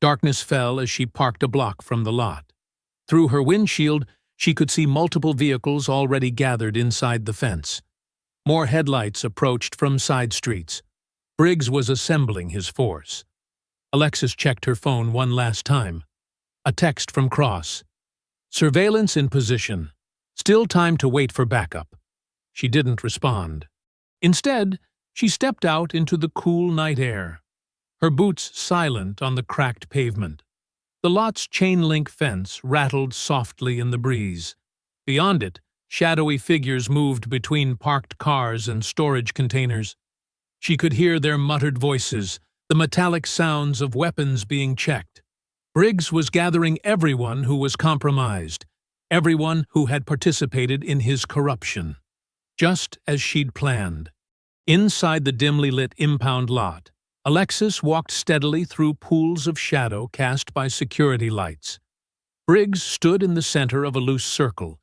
Darkness fell as she parked a block from the lot. Through her windshield, she could see multiple vehicles already gathered inside the fence. More headlights approached from side streets. Briggs was assembling his force. Alexis checked her phone one last time. A text from Cross. "Surveillance in position. Still time to wait for backup. She didn't respond. Instead, she stepped out into the cool night air, her boots silent on the cracked pavement. The lot's chain-link fence rattled softly in the breeze. Beyond it, shadowy figures moved between parked cars and storage containers. She could hear their muttered voices, the metallic sounds of weapons being checked. Briggs was gathering everyone who was compromised, everyone who had participated in his corruption. Just as she'd planned. Inside the dimly lit impound lot, Alexis walked steadily through pools of shadow cast by security lights. Briggs stood in the center of a loose circle.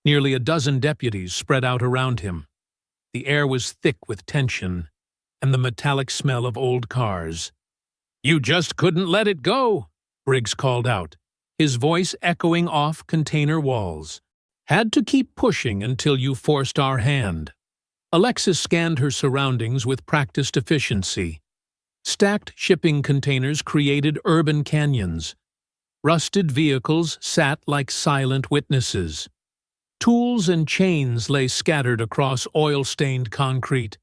Nearly a dozen deputies spread out around him. The air was thick with tension and the metallic smell of old cars. "You just couldn't let it go," Briggs called out, his voice echoing off container walls. "Had to keep pushing until you forced our hand." Alexis scanned her surroundings with practiced efficiency. Stacked shipping containers created urban canyons. Rusted vehicles sat like silent witnesses. Tools and chains lay scattered across oil-stained concrete.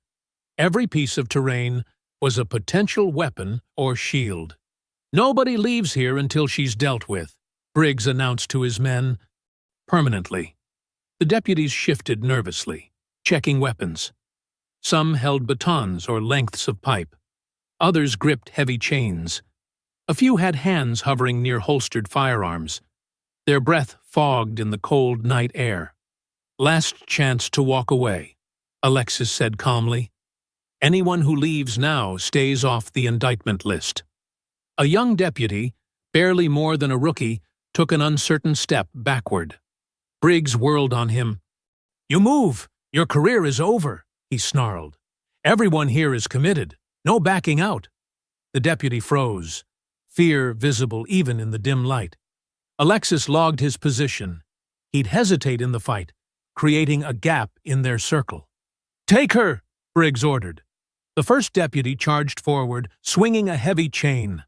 Every piece of terrain was a potential weapon or shield. "Nobody leaves here until she's dealt with," Briggs announced to his men. Permanently. The deputies shifted nervously, checking weapons. Some held batons or lengths of pipe. Others gripped heavy chains. A few had hands hovering near holstered firearms. Their breath fogged in the cold night air. "Last chance to walk away," Alexis said calmly. "Anyone who leaves now stays off the indictment list." A young deputy, barely more than a rookie, took an uncertain step backward. Briggs whirled on him. "You move! Your career is over," he snarled. "Everyone here is committed. No backing out." The deputy froze, fear visible even in the dim light. Alexis logged his position. He'd hesitate in the fight, creating a gap in their circle. "Take her!" Briggs ordered. The first deputy charged forward, swinging a heavy chain.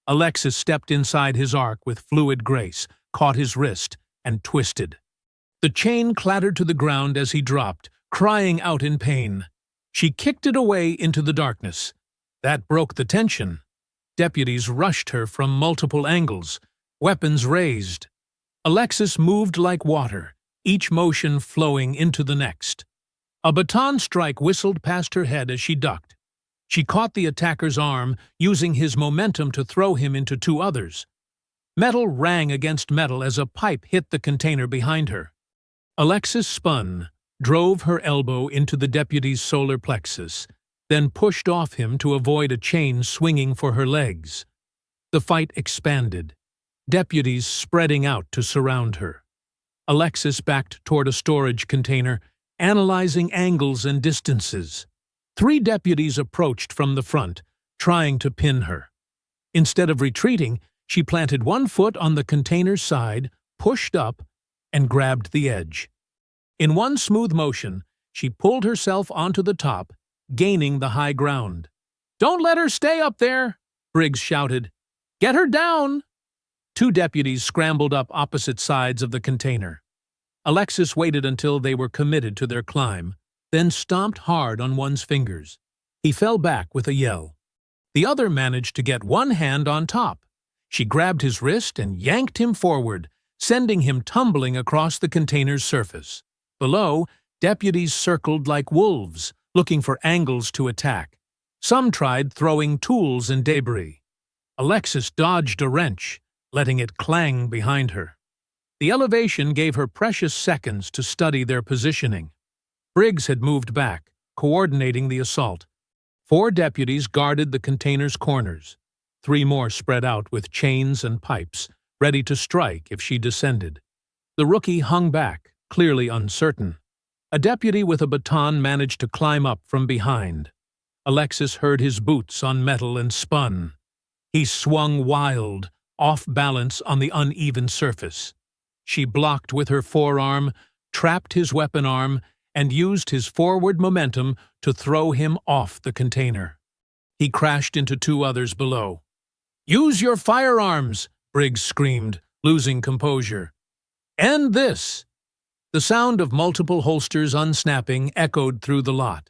Alexis stepped inside his arc with fluid grace, caught his wrist, and twisted. The chain clattered to the ground as he dropped, crying out in pain. She kicked it away into the darkness. That broke the tension. Deputies rushed her from multiple angles, weapons raised. Alexis moved like water, each motion flowing into the next. A baton strike whistled past her head as she ducked. She caught the attacker's arm, using his momentum to throw him into two others. Metal rang against metal as a pipe hit the container behind her. Alexis spun, drove her elbow into the deputy's solar plexus, then pushed off him to avoid a chain swinging for her legs. The fight expanded, deputies spreading out to surround her. Alexis backed toward a storage container, analyzing angles and distances. 3 deputies approached from the front, trying to pin her. Instead of retreating, she planted one foot on the container's side, pushed up, and grabbed the edge. In one smooth motion, she pulled herself onto the top, gaining the high ground. "Don't let her stay up there!" Briggs shouted. "Get her down!" 2 deputies scrambled up opposite sides of the container. Alexis waited until they were committed to their climb, then stomped hard on one's fingers. He fell back with a yell. The other managed to get one hand on top. She grabbed his wrist and yanked him forward, sending him tumbling across the container's surface. Below, deputies circled like wolves, looking for angles to attack. Some tried throwing tools and debris. Alexis dodged a wrench, letting it clang behind her. The elevation gave her precious seconds to study their positioning. Briggs had moved back, coordinating the assault. 4 deputies guarded the container's corners. 3 more spread out with chains and pipes, ready to strike if she descended. The rookie hung back, clearly uncertain. A deputy with a baton managed to climb up from behind. Alexis heard his boots on metal and spun. He swung wild, off balance on the uneven surface. She blocked with her forearm, trapped his weapon arm, and used his forward momentum to throw him off the container. He crashed into 2 others below. "Use your firearms!" Briggs screamed, losing composure. "End this!" The sound of multiple holsters unsnapping echoed through the lot.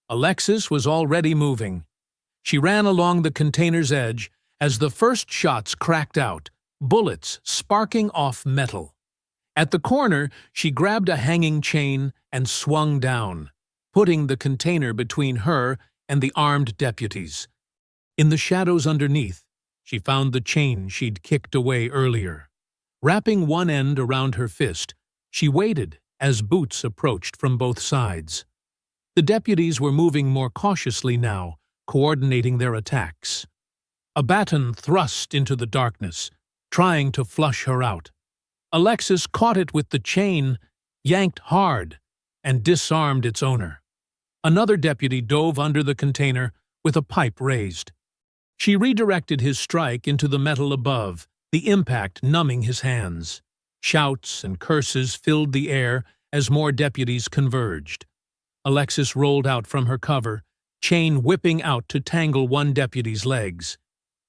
Alexis was already moving. She ran along the container's edge as the first shots cracked out, bullets sparking off metal. At the corner, she grabbed a hanging chain and swung down, putting the container between her and the armed deputies. In the shadows underneath, she found the chain she'd kicked away earlier. Wrapping one end around her fist, she waited as Boots approached from both sides. The deputies were moving more cautiously now, coordinating their attacks. A baton thrust into the darkness, trying to flush her out. Alexis caught it with the chain, yanked hard, and disarmed its owner. Another deputy dove under the container with a pipe raised. She redirected his strike into the metal above, the impact numbing his hands. Shouts and curses filled the air as more deputies converged. Alexis rolled out from her cover, chain whipping out to tangle one deputy's legs.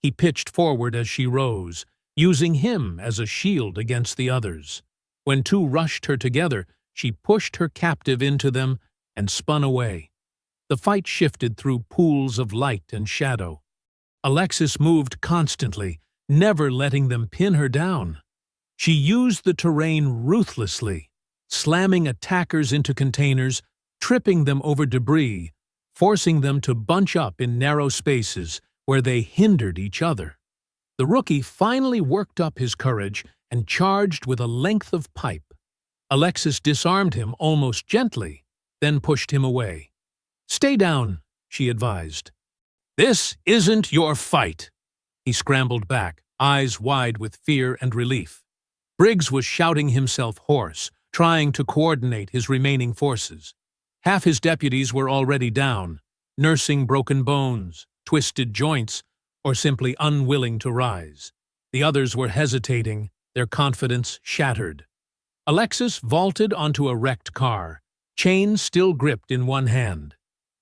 He pitched forward as she rose, using him as a shield against the others. When two rushed her together, she pushed her captive into them and spun away. The fight shifted through pools of light and shadow. Alexis moved constantly, never letting them pin her down. She used the terrain ruthlessly, slamming attackers into containers, tripping them over debris, forcing them to bunch up in narrow spaces where they hindered each other. The rookie finally worked up his courage and charged with a length of pipe. Alexis disarmed him almost gently, then pushed him away. "Stay down," she advised. "This isn't your fight." He scrambled back, eyes wide with fear and relief. Briggs was shouting himself hoarse, trying to coordinate his remaining forces. Half his deputies were already down, nursing broken bones, twisted joints, or simply unwilling to rise. The others were hesitating, their confidence shattered. Alexis vaulted onto a wrecked car, chain still gripped in one hand.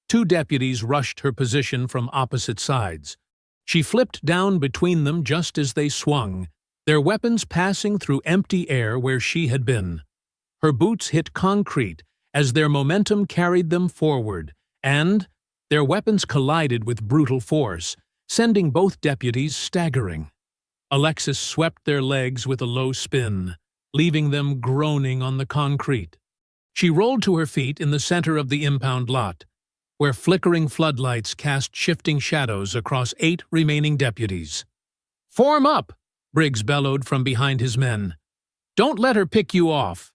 Two deputies rushed her position from opposite sides. She flipped down between them just as they swung, their weapons passing through empty air where she had been. Her boots hit concrete as their momentum carried them forward, and their weapons collided with brutal force, sending both deputies staggering. Alexis swept their legs with a low spin, leaving them groaning on the concrete. She rolled to her feet in the center of the impound lot, where flickering floodlights cast shifting shadows across 8 remaining deputies. "Form up!" Briggs bellowed from behind his men. "Don't let her pick you off."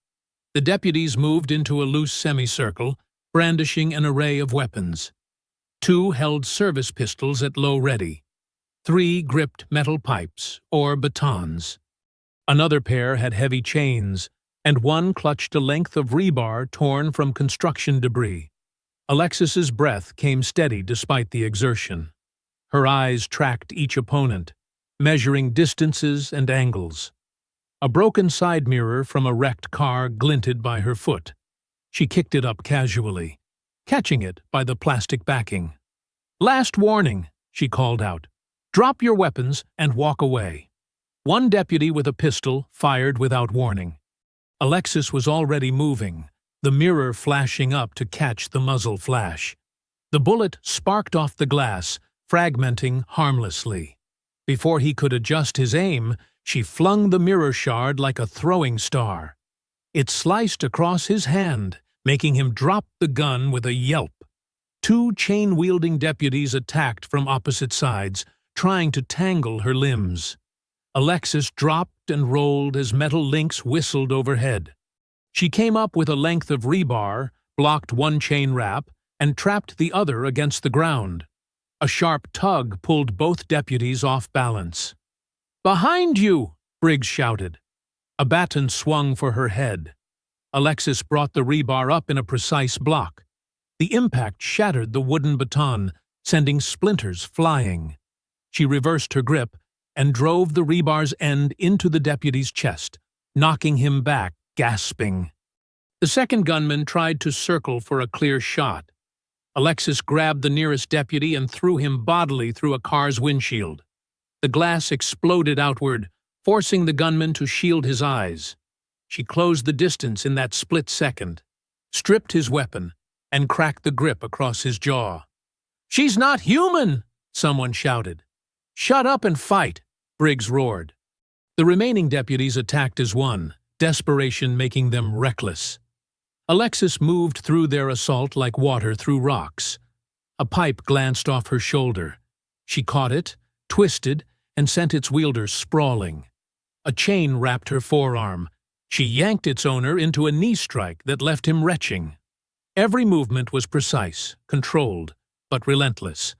The deputies moved into a loose semicircle, brandishing an array of weapons. 2 held service pistols at low ready. 3 gripped metal pipes, or batons. Another pair had heavy chains, and one clutched a length of rebar torn from construction debris. Alexis's breath came steady despite the exertion. Her eyes tracked each opponent, measuring distances and angles. A broken side mirror from a wrecked car glinted by her foot. She kicked it up casually, catching it by the plastic backing. "Last warning," she called out. "Drop your weapons and walk away." One deputy with a pistol fired without warning. Alexis was already moving, the mirror flashing up to catch the muzzle flash. The bullet sparked off the glass, fragmenting harmlessly. Before he could adjust his aim, she flung the mirror shard like a throwing star. It sliced across his hand, making him drop the gun with a yelp. 2 chain-wielding deputies attacked from opposite sides, trying to tangle her limbs. Alexis dropped and rolled as metal links whistled overhead. She came up with a length of rebar, blocked one chain wrap, and trapped the other against the ground. A sharp tug pulled both deputies off balance. "Behind you!" Briggs shouted. A baton swung for her head. Alexis brought the rebar up in a precise block. The impact shattered the wooden baton, sending splinters flying. She reversed her grip and drove the rebar's end into the deputy's chest, knocking him back, gasping. The second gunman tried to circle for a clear shot. Alexis grabbed the nearest deputy and threw him bodily through a car's windshield. The glass exploded outward, forcing the gunman to shield his eyes. She closed the distance in that split second, stripped his weapon, and cracked the grip across his jaw. "She's not human!" someone shouted. "Shut up and fight!" Briggs roared. The remaining deputies attacked as one, desperation making them reckless. Alexis moved through their assault like water through rocks. A pipe glanced off her shoulder. She caught it, twisted, and sent its wielder sprawling. A chain wrapped her forearm. She yanked its owner into a knee strike that left him retching. Every movement was precise, controlled, but relentless.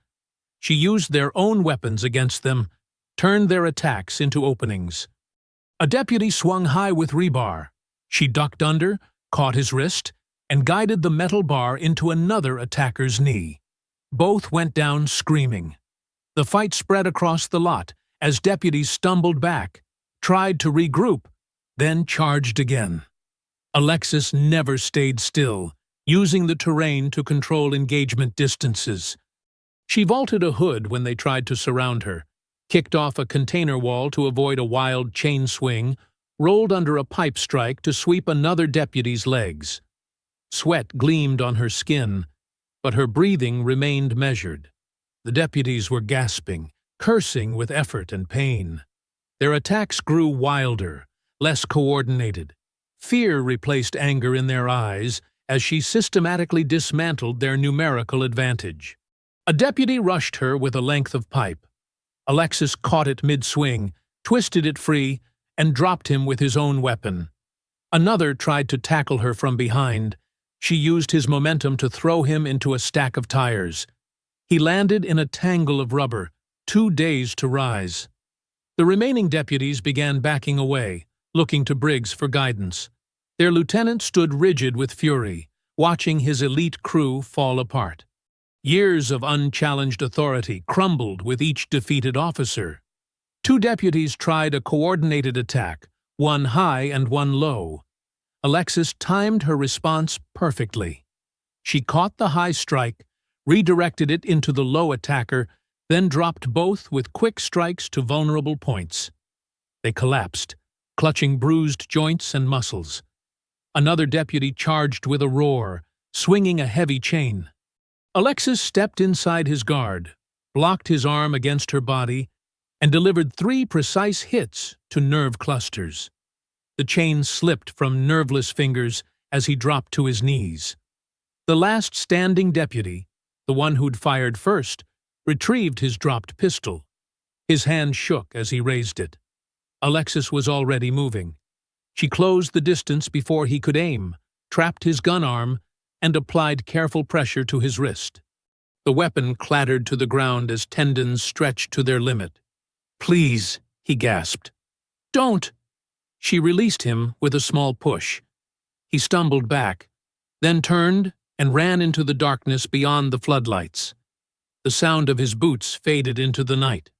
She used their own weapons against them, turned their attacks into openings. A deputy swung high with rebar. She ducked under, caught his wrist, and guided the metal bar into another attacker's knee. Both went down screaming. The fight spread across the lot as deputies stumbled back, tried to regroup, then charged again. Alexis never stayed still, using the terrain to control engagement distances. She vaulted a hood when they tried to surround her, kicked off a container wall to avoid a wild chain swing, rolled under a pipe strike to sweep another deputy's legs. Sweat gleamed on her skin, but her breathing remained measured. The deputies were gasping, cursing with effort and pain. Their attacks grew wilder, less coordinated. Fear replaced anger in their eyes as she systematically dismantled their numerical advantage. A deputy rushed her with a length of pipe. Alexis caught it mid-swing, twisted it free, and dropped him with his own weapon. Another tried to tackle her from behind. She used his momentum to throw him into a stack of tires. He landed in a tangle of rubber, too dazed to rise. The remaining deputies began backing away, looking to Briggs for guidance. Their lieutenant stood rigid with fury, watching his elite crew fall apart. Years of unchallenged authority crumbled with each defeated officer. Two deputies tried a coordinated attack, one high and one low. Alexis timed her response perfectly. She caught the high strike, redirected it into the low attacker, then dropped both with quick strikes to vulnerable points. They collapsed, clutching bruised joints and muscles. Another deputy charged with a roar, swinging a heavy chain. Alexis stepped inside his guard, blocked his arm against her body, and delivered 3 precise hits to nerve clusters. The chain slipped from nerveless fingers as he dropped to his knees. The last standing deputy, the one who'd fired first, retrieved his dropped pistol. His hand shook as he raised it. Alexis was already moving. She closed the distance before he could aim, trapped his gun arm, and applied careful pressure to his wrist. The weapon clattered to the ground as tendons stretched to their limit. "Please," he gasped. "Don't!" She released him with a small push. He stumbled back, then turned and ran into the darkness beyond the floodlights. The sound of his boots faded into the night.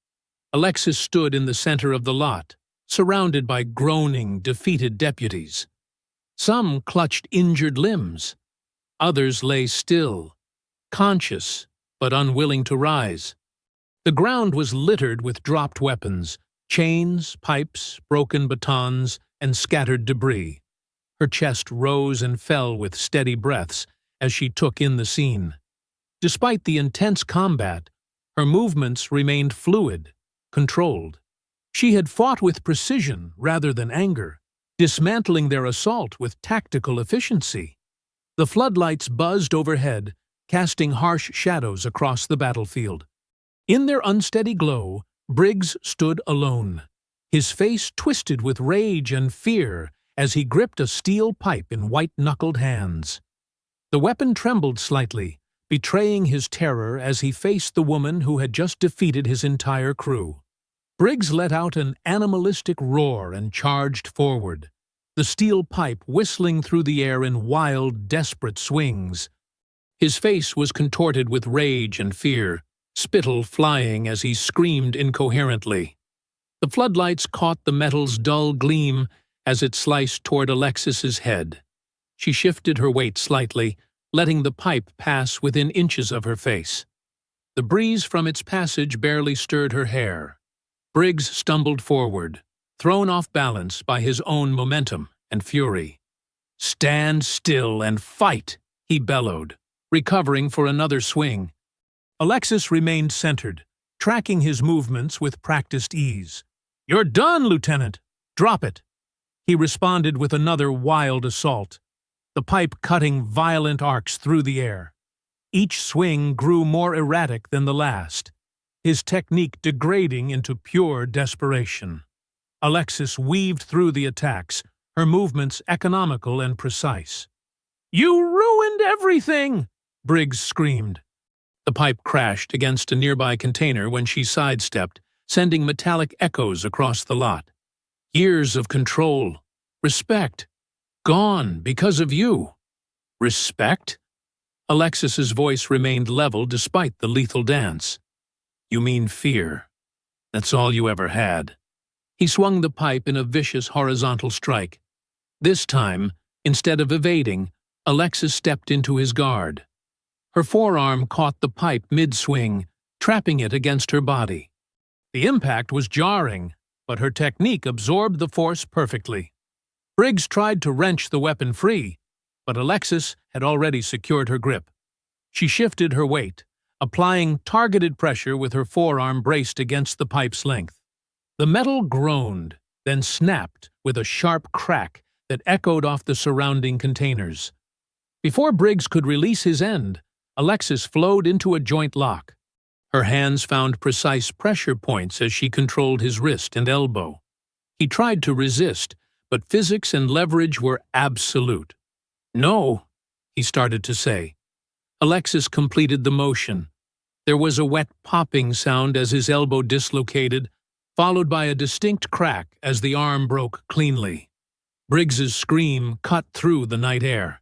Alexis stood in the center of the lot, surrounded by groaning, defeated deputies. Some clutched injured limbs. Others lay still, conscious but unwilling to rise. The ground was littered with dropped weapons, chains, pipes, broken batons, and scattered debris. Her chest rose and fell with steady breaths as she took in the scene. Despite the intense combat, her movements remained fluid, controlled. She had fought with precision rather than anger, dismantling their assault with tactical efficiency. The floodlights buzzed overhead, casting harsh shadows across the battlefield. In their unsteady glow, Briggs stood alone, his face twisted with rage and fear as he gripped a steel pipe in white-knuckled hands. The weapon trembled slightly, betraying his terror as he faced the woman who had just defeated his entire crew. Briggs let out an animalistic roar and charged forward, the steel pipe whistling through the air in wild, desperate swings. His face was contorted with rage and fear, spittle flying as he screamed incoherently. The floodlights caught the metal's dull gleam as it sliced toward Alexis's head. She shifted her weight slightly, letting the pipe pass within inches of her face. The breeze from its passage barely stirred her hair. Briggs stumbled forward, thrown off balance by his own momentum and fury. "Stand still and fight," he bellowed, recovering for another swing. Alexis remained centered, tracking his movements with practiced ease. "You're done, Lieutenant! Drop it!" He responded with another wild assault, the pipe cutting violent arcs through the air. Each swing grew more erratic than the last, his technique degrading into pure desperation. Alexis weaved through the attacks, her movements economical and precise. "You ruined everything!" Briggs screamed. The pipe crashed against a nearby container when she sidestepped, sending metallic echoes across the lot. Years of control, respect, gone because of you. Respect? Alexis's voice remained level despite the lethal dance. "You mean fear. That's all you ever had." He swung the pipe in a vicious horizontal strike. This time, instead of evading, Alexis stepped into his guard. Her forearm caught the pipe mid-swing, trapping it against her body. The impact was jarring, but her technique absorbed the force perfectly. Briggs tried to wrench the weapon free, but Alexis had already secured her grip. She shifted her weight, applying targeted pressure with her forearm braced against the pipe's length. The metal groaned, then snapped with a sharp crack that echoed off the surrounding containers. Before Briggs could release his end, Alexis flowed into a joint lock. Her hands found precise pressure points as she controlled his wrist and elbow. He tried to resist, but physics and leverage were absolute. "No," he started to say. Alexis completed the motion. There was a wet popping sound as his elbow dislocated, followed by a distinct crack as the arm broke cleanly. Briggs's scream cut through the night air.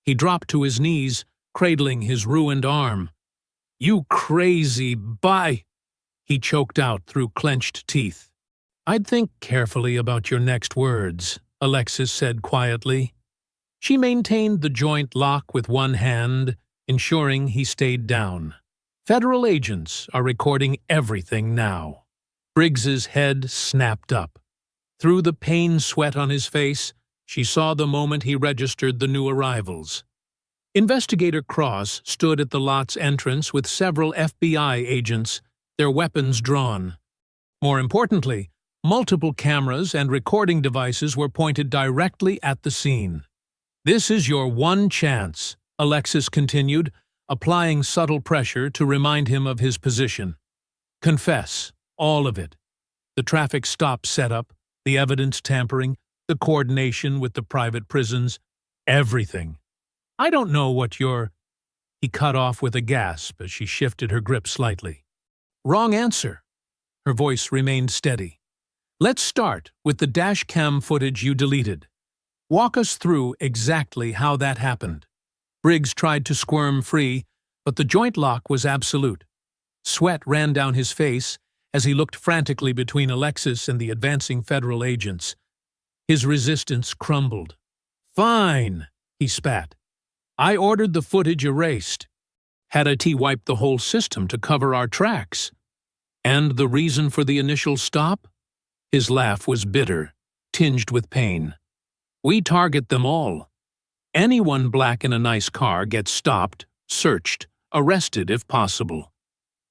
He dropped to his knees, cradling his ruined arm. "You crazy He choked out through clenched teeth. "I'd think carefully about your next words," Alexis said quietly. She maintained the joint lock with one hand, ensuring he stayed down. "Federal agents are recording everything now." Briggs's head snapped up. Through the pain sweat on his face, she saw the moment he registered the new arrivals. Investigator Cross stood at the lot's entrance with several FBI agents, their weapons drawn. More importantly, multiple cameras and recording devices were pointed directly at the scene. "This is your one chance," Alexis continued, applying subtle pressure to remind him of his position. "Confess, all of it. The traffic stop setup, the evidence tampering, the coordination with the private prisons, everything. I don't know what you're—" He cut off with a gasp as she shifted her grip slightly. "Wrong answer." Her voice remained steady. "Let's start with the dash cam footage you deleted. Walk us through exactly how that happened." Briggs tried to squirm free, but the joint lock was absolute. Sweat ran down his face as he looked frantically between Alexis and the advancing federal agents. His resistance crumbled. "Fine," he spat. "I ordered the footage erased. Had IT wiped the whole system to cover our tracks. And the reason for the initial stop?" His laugh was bitter, tinged with pain. "We target them all. Anyone black in a nice car gets stopped, searched, arrested if possible.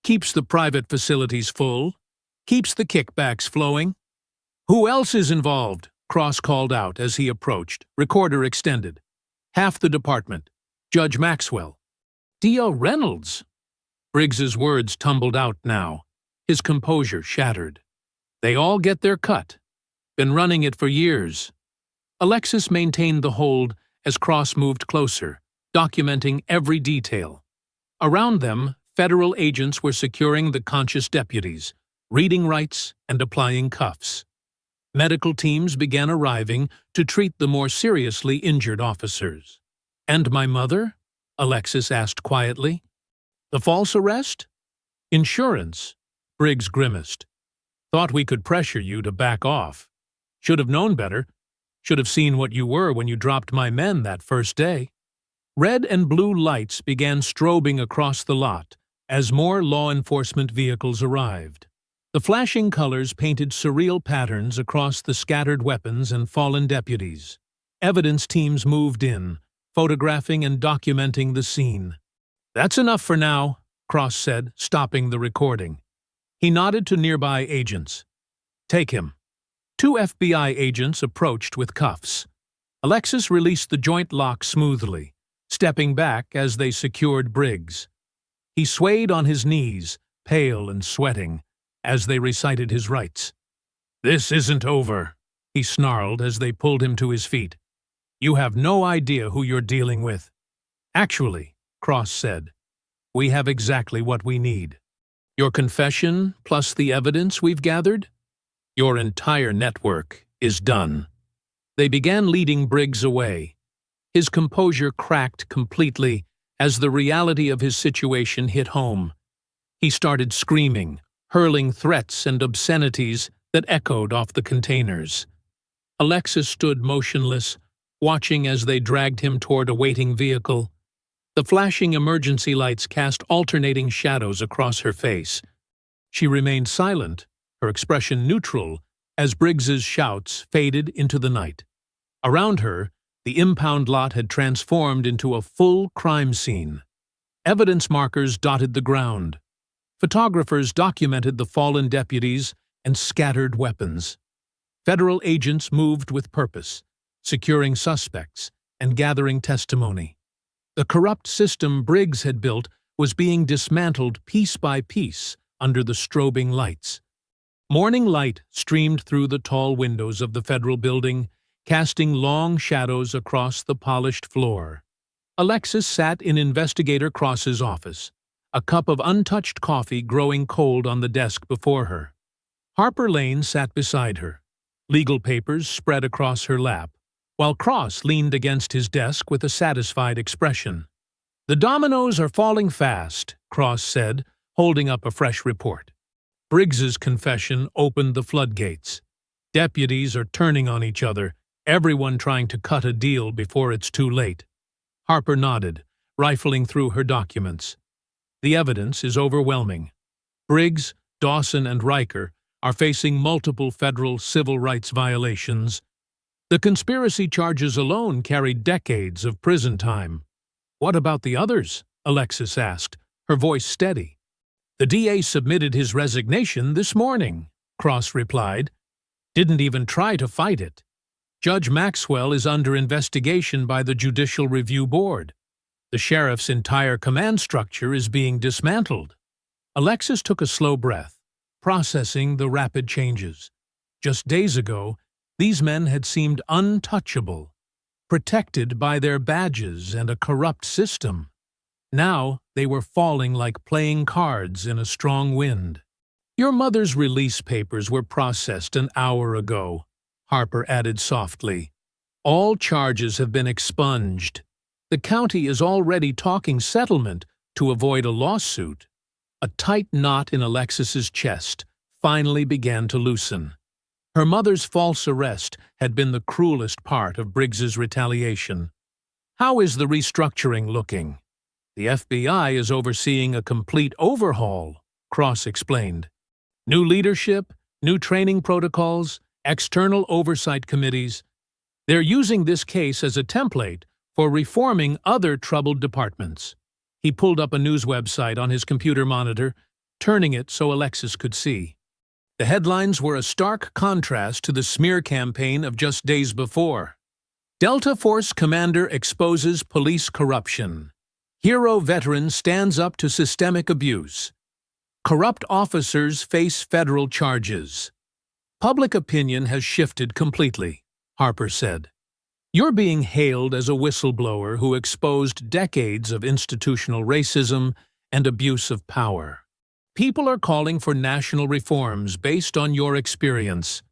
Keeps the private facilities full, keeps the kickbacks flowing." "Who else is involved?" Cross called out as he approached, recorder extended. "Half the department. Judge Maxwell." "D.L. Reynolds." Briggs's words tumbled out now, his composure shattered. "They all get their cut. Been running it for years." Alexis maintained the hold as Cross moved closer, documenting every detail. Around them, federal agents were securing the conscious deputies, reading rights and applying cuffs. Medical teams began arriving to treat the more seriously injured officers. "And my mother?" Alexis asked quietly. "The false arrest?" "Insurance," Briggs grimaced. "Thought we could pressure you to back off. Should have known better. Should have seen what you were when you dropped my men that first day." Red and blue lights began strobing across the lot as more law enforcement vehicles arrived. The flashing colors painted surreal patterns across the scattered weapons and fallen deputies. Evidence teams moved in, photographing and documenting the scene. "That's enough for now," Cross said, stopping the recording. He nodded to nearby agents. "Take him." Two FBI agents approached with cuffs. Alexis released the joint lock smoothly, stepping back as they secured Briggs. He swayed on his knees, pale and sweating, as they recited his rights. "This isn't over," he snarled as they pulled him to his feet. "You have no idea who you're dealing with." "Actually," Cross said, "we have exactly what we need. Your confession, plus the evidence we've gathered, your entire network is done." They began leading Briggs away. His composure cracked completely as the reality of his situation hit home. He started screaming, hurling threats and obscenities that echoed off the containers. Alexis stood motionless, watching as they dragged him toward a waiting vehicle. The flashing emergency lights cast alternating shadows across her face. She remained silent, her expression neutral, as Briggs's shouts faded into the night. Around her, the impound lot had transformed into a full crime scene. Evidence markers dotted the ground. Photographers documented the fallen deputies and scattered weapons. Federal agents moved with purpose, securing suspects and gathering testimony. The corrupt system Briggs had built was being dismantled piece by piece under the strobing lights. Morning light streamed through the tall windows of the federal building, casting long shadows across the polished floor. Alexis sat in Investigator Cross's office, a cup of untouched coffee growing cold on the desk before her. Harper Lane sat beside her, legal papers spread across her lap, while Cross leaned against his desk with a satisfied expression. "The dominoes are falling fast," Cross said, holding up a fresh report. Briggs's confession opened the floodgates. Deputies are turning on each other, everyone trying to cut a deal before it's too late. Harper nodded, rifling through her documents. "The evidence is overwhelming. Briggs, Dawson, and Riker are facing multiple federal civil rights violations. The conspiracy charges alone carry decades of prison time." "What about the others?" Alexis asked, her voice steady. "The DA submitted his resignation this morning," Cross replied. "Didn't even try to fight it. Judge Maxwell is under investigation by the Judicial Review Board. The sheriff's entire command structure is being dismantled." Alexis took a slow breath, processing the rapid changes. Just days ago, these men had seemed untouchable, protected by their badges and a corrupt system. Now they were falling like playing cards in a strong wind. "Your mother's release papers were processed an hour ago," Harper added softly. "All charges have been expunged. The county is already talking settlement to avoid a lawsuit." A tight knot in Alexis's chest finally began to loosen. Her mother's false arrest had been the cruelest part of Briggs's retaliation. "How is the restructuring looking?" "The FBI is overseeing a complete overhaul," Cross explained. "New leadership, new training protocols, external oversight committees. They're using this case as a template for reforming other troubled departments." He pulled up a news website on his computer monitor, turning it so Alexis could see. The headlines were a stark contrast to the smear campaign of just days before. "Delta Force Commander exposes police corruption. Hero veteran stands up to systemic abuse. Corrupt officers face federal charges." "Public opinion has shifted completely," Harper said. "You're being hailed as a whistleblower who exposed decades of institutional racism and abuse of power. People are calling for national reforms based on your experience."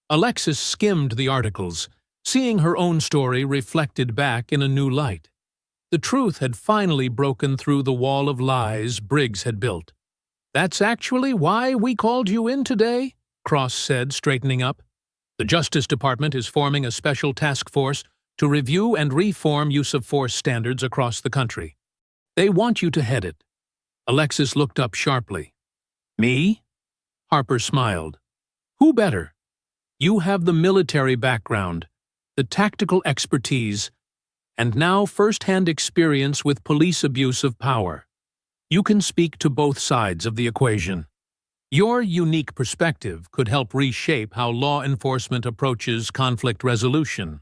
Alexis skimmed the articles, seeing her own story reflected back in a new light. The truth had finally broken through the wall of lies Briggs had built. "That's actually why we called you in today," Cross said, straightening up. "The Justice Department is forming a special task force to review and reform use-of-force standards across the country. They want you to head it." Alexis looked up sharply. "Me?" Harper smiled. "Who better? You have the military background, the tactical expertise, and now first-hand experience with police abuse of power. You can speak to both sides of the equation. Your unique perspective could help reshape how law enforcement approaches conflict resolution,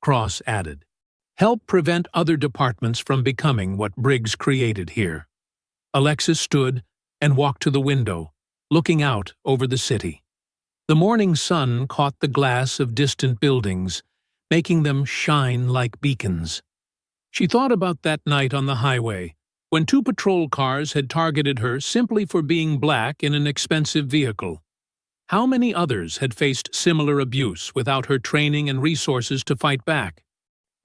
Cross added. Help prevent other departments from becoming what Briggs created here. Alexis stood and walked to the window, looking out over the city. The morning sun caught the glass of distant buildings, making them shine like beacons. She thought about that night on the highway, when 2 patrol cars had targeted her simply for being black in an expensive vehicle. How many others had faced similar abuse without her training and resources to fight back?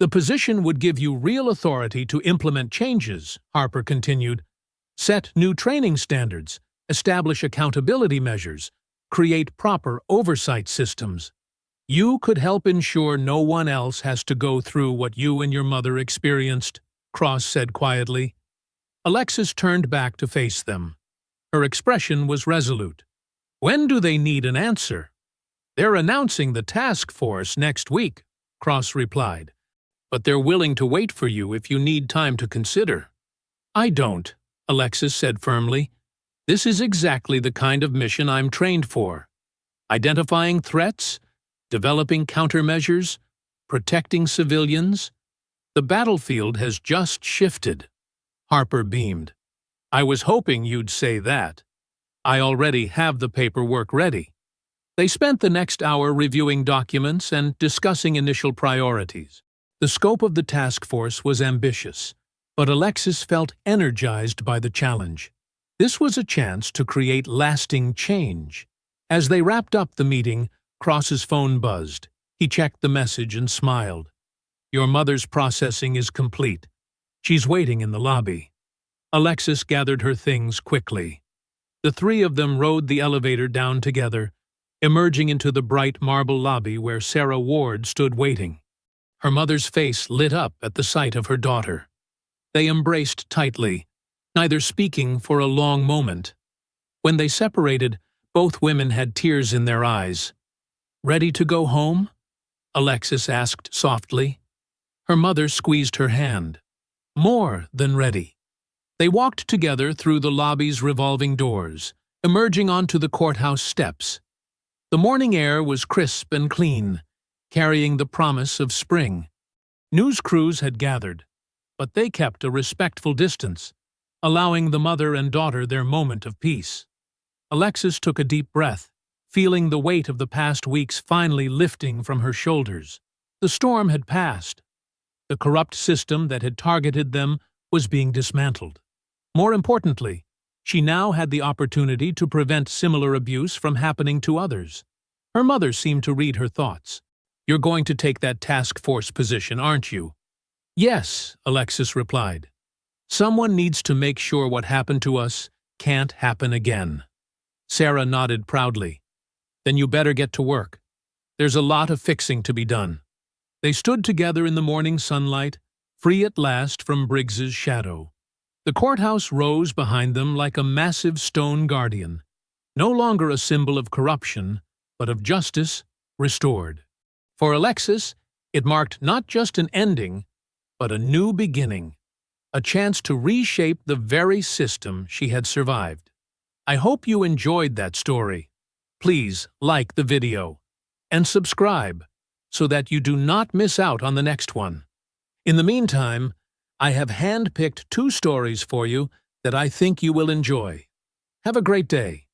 The position would give you real authority to implement changes, Harper continued. Set new training standards, establish accountability measures, create proper oversight systems. You could help ensure no one else has to go through what you and your mother experienced, Cross said quietly. Alexis turned back to face them. Her expression was resolute. When do they need an answer? They're announcing the task force next week, Cross replied. But they're willing to wait for you if you need time to consider. I don't, Alexis said firmly. This is exactly the kind of mission I'm trained for. Identifying threats, developing countermeasures, protecting civilians. The battlefield has just shifted. Harper beamed. I was hoping you'd say that. I already have the paperwork ready. They spent the next hour reviewing documents and discussing initial priorities. The scope of the task force was ambitious, but Alexis felt energized by the challenge. This was a chance to create lasting change. As they wrapped up the meeting, Cross's phone buzzed. He checked the message and smiled. Your mother's processing is complete. She's waiting in the lobby. Alexis gathered her things quickly. The 3 of them rode the elevator down together, emerging into the bright marble lobby where Sarah Ward stood waiting. Her mother's face lit up at the sight of her daughter. They embraced tightly, neither speaking for a long moment. When they separated, both women had tears in their eyes. Ready to go home? Alexis asked softly. Her mother squeezed her hand. More than ready. They walked together through the lobby's revolving doors, emerging onto the courthouse steps. The morning air was crisp and clean, carrying the promise of spring. News crews had gathered, but they kept a respectful distance, allowing the mother and daughter their moment of peace. Alexis took a deep breath, feeling the weight of the past weeks finally lifting from her shoulders. The storm had passed. The corrupt system that had targeted them was being dismantled. More importantly, she now had the opportunity to prevent similar abuse from happening to others. Her mother seemed to read her thoughts. You're going to take that task force position, aren't you? Yes, Alexis replied. Someone needs to make sure what happened to us can't happen again. Sarah nodded proudly. Then you better get to work. There's a lot of fixing to be done. They stood together in the morning sunlight, free at last from Briggs's shadow. The courthouse rose behind them like a massive stone guardian, no longer a symbol of corruption, but of justice restored. For Alexis, it marked not just an ending, but a new beginning, a chance to reshape the very system she had survived. I hope you enjoyed that story. Please like the video and subscribe so that you do not miss out on the next one. In the meantime, I have hand-picked 2 stories for you that I think you will enjoy. Have a great day.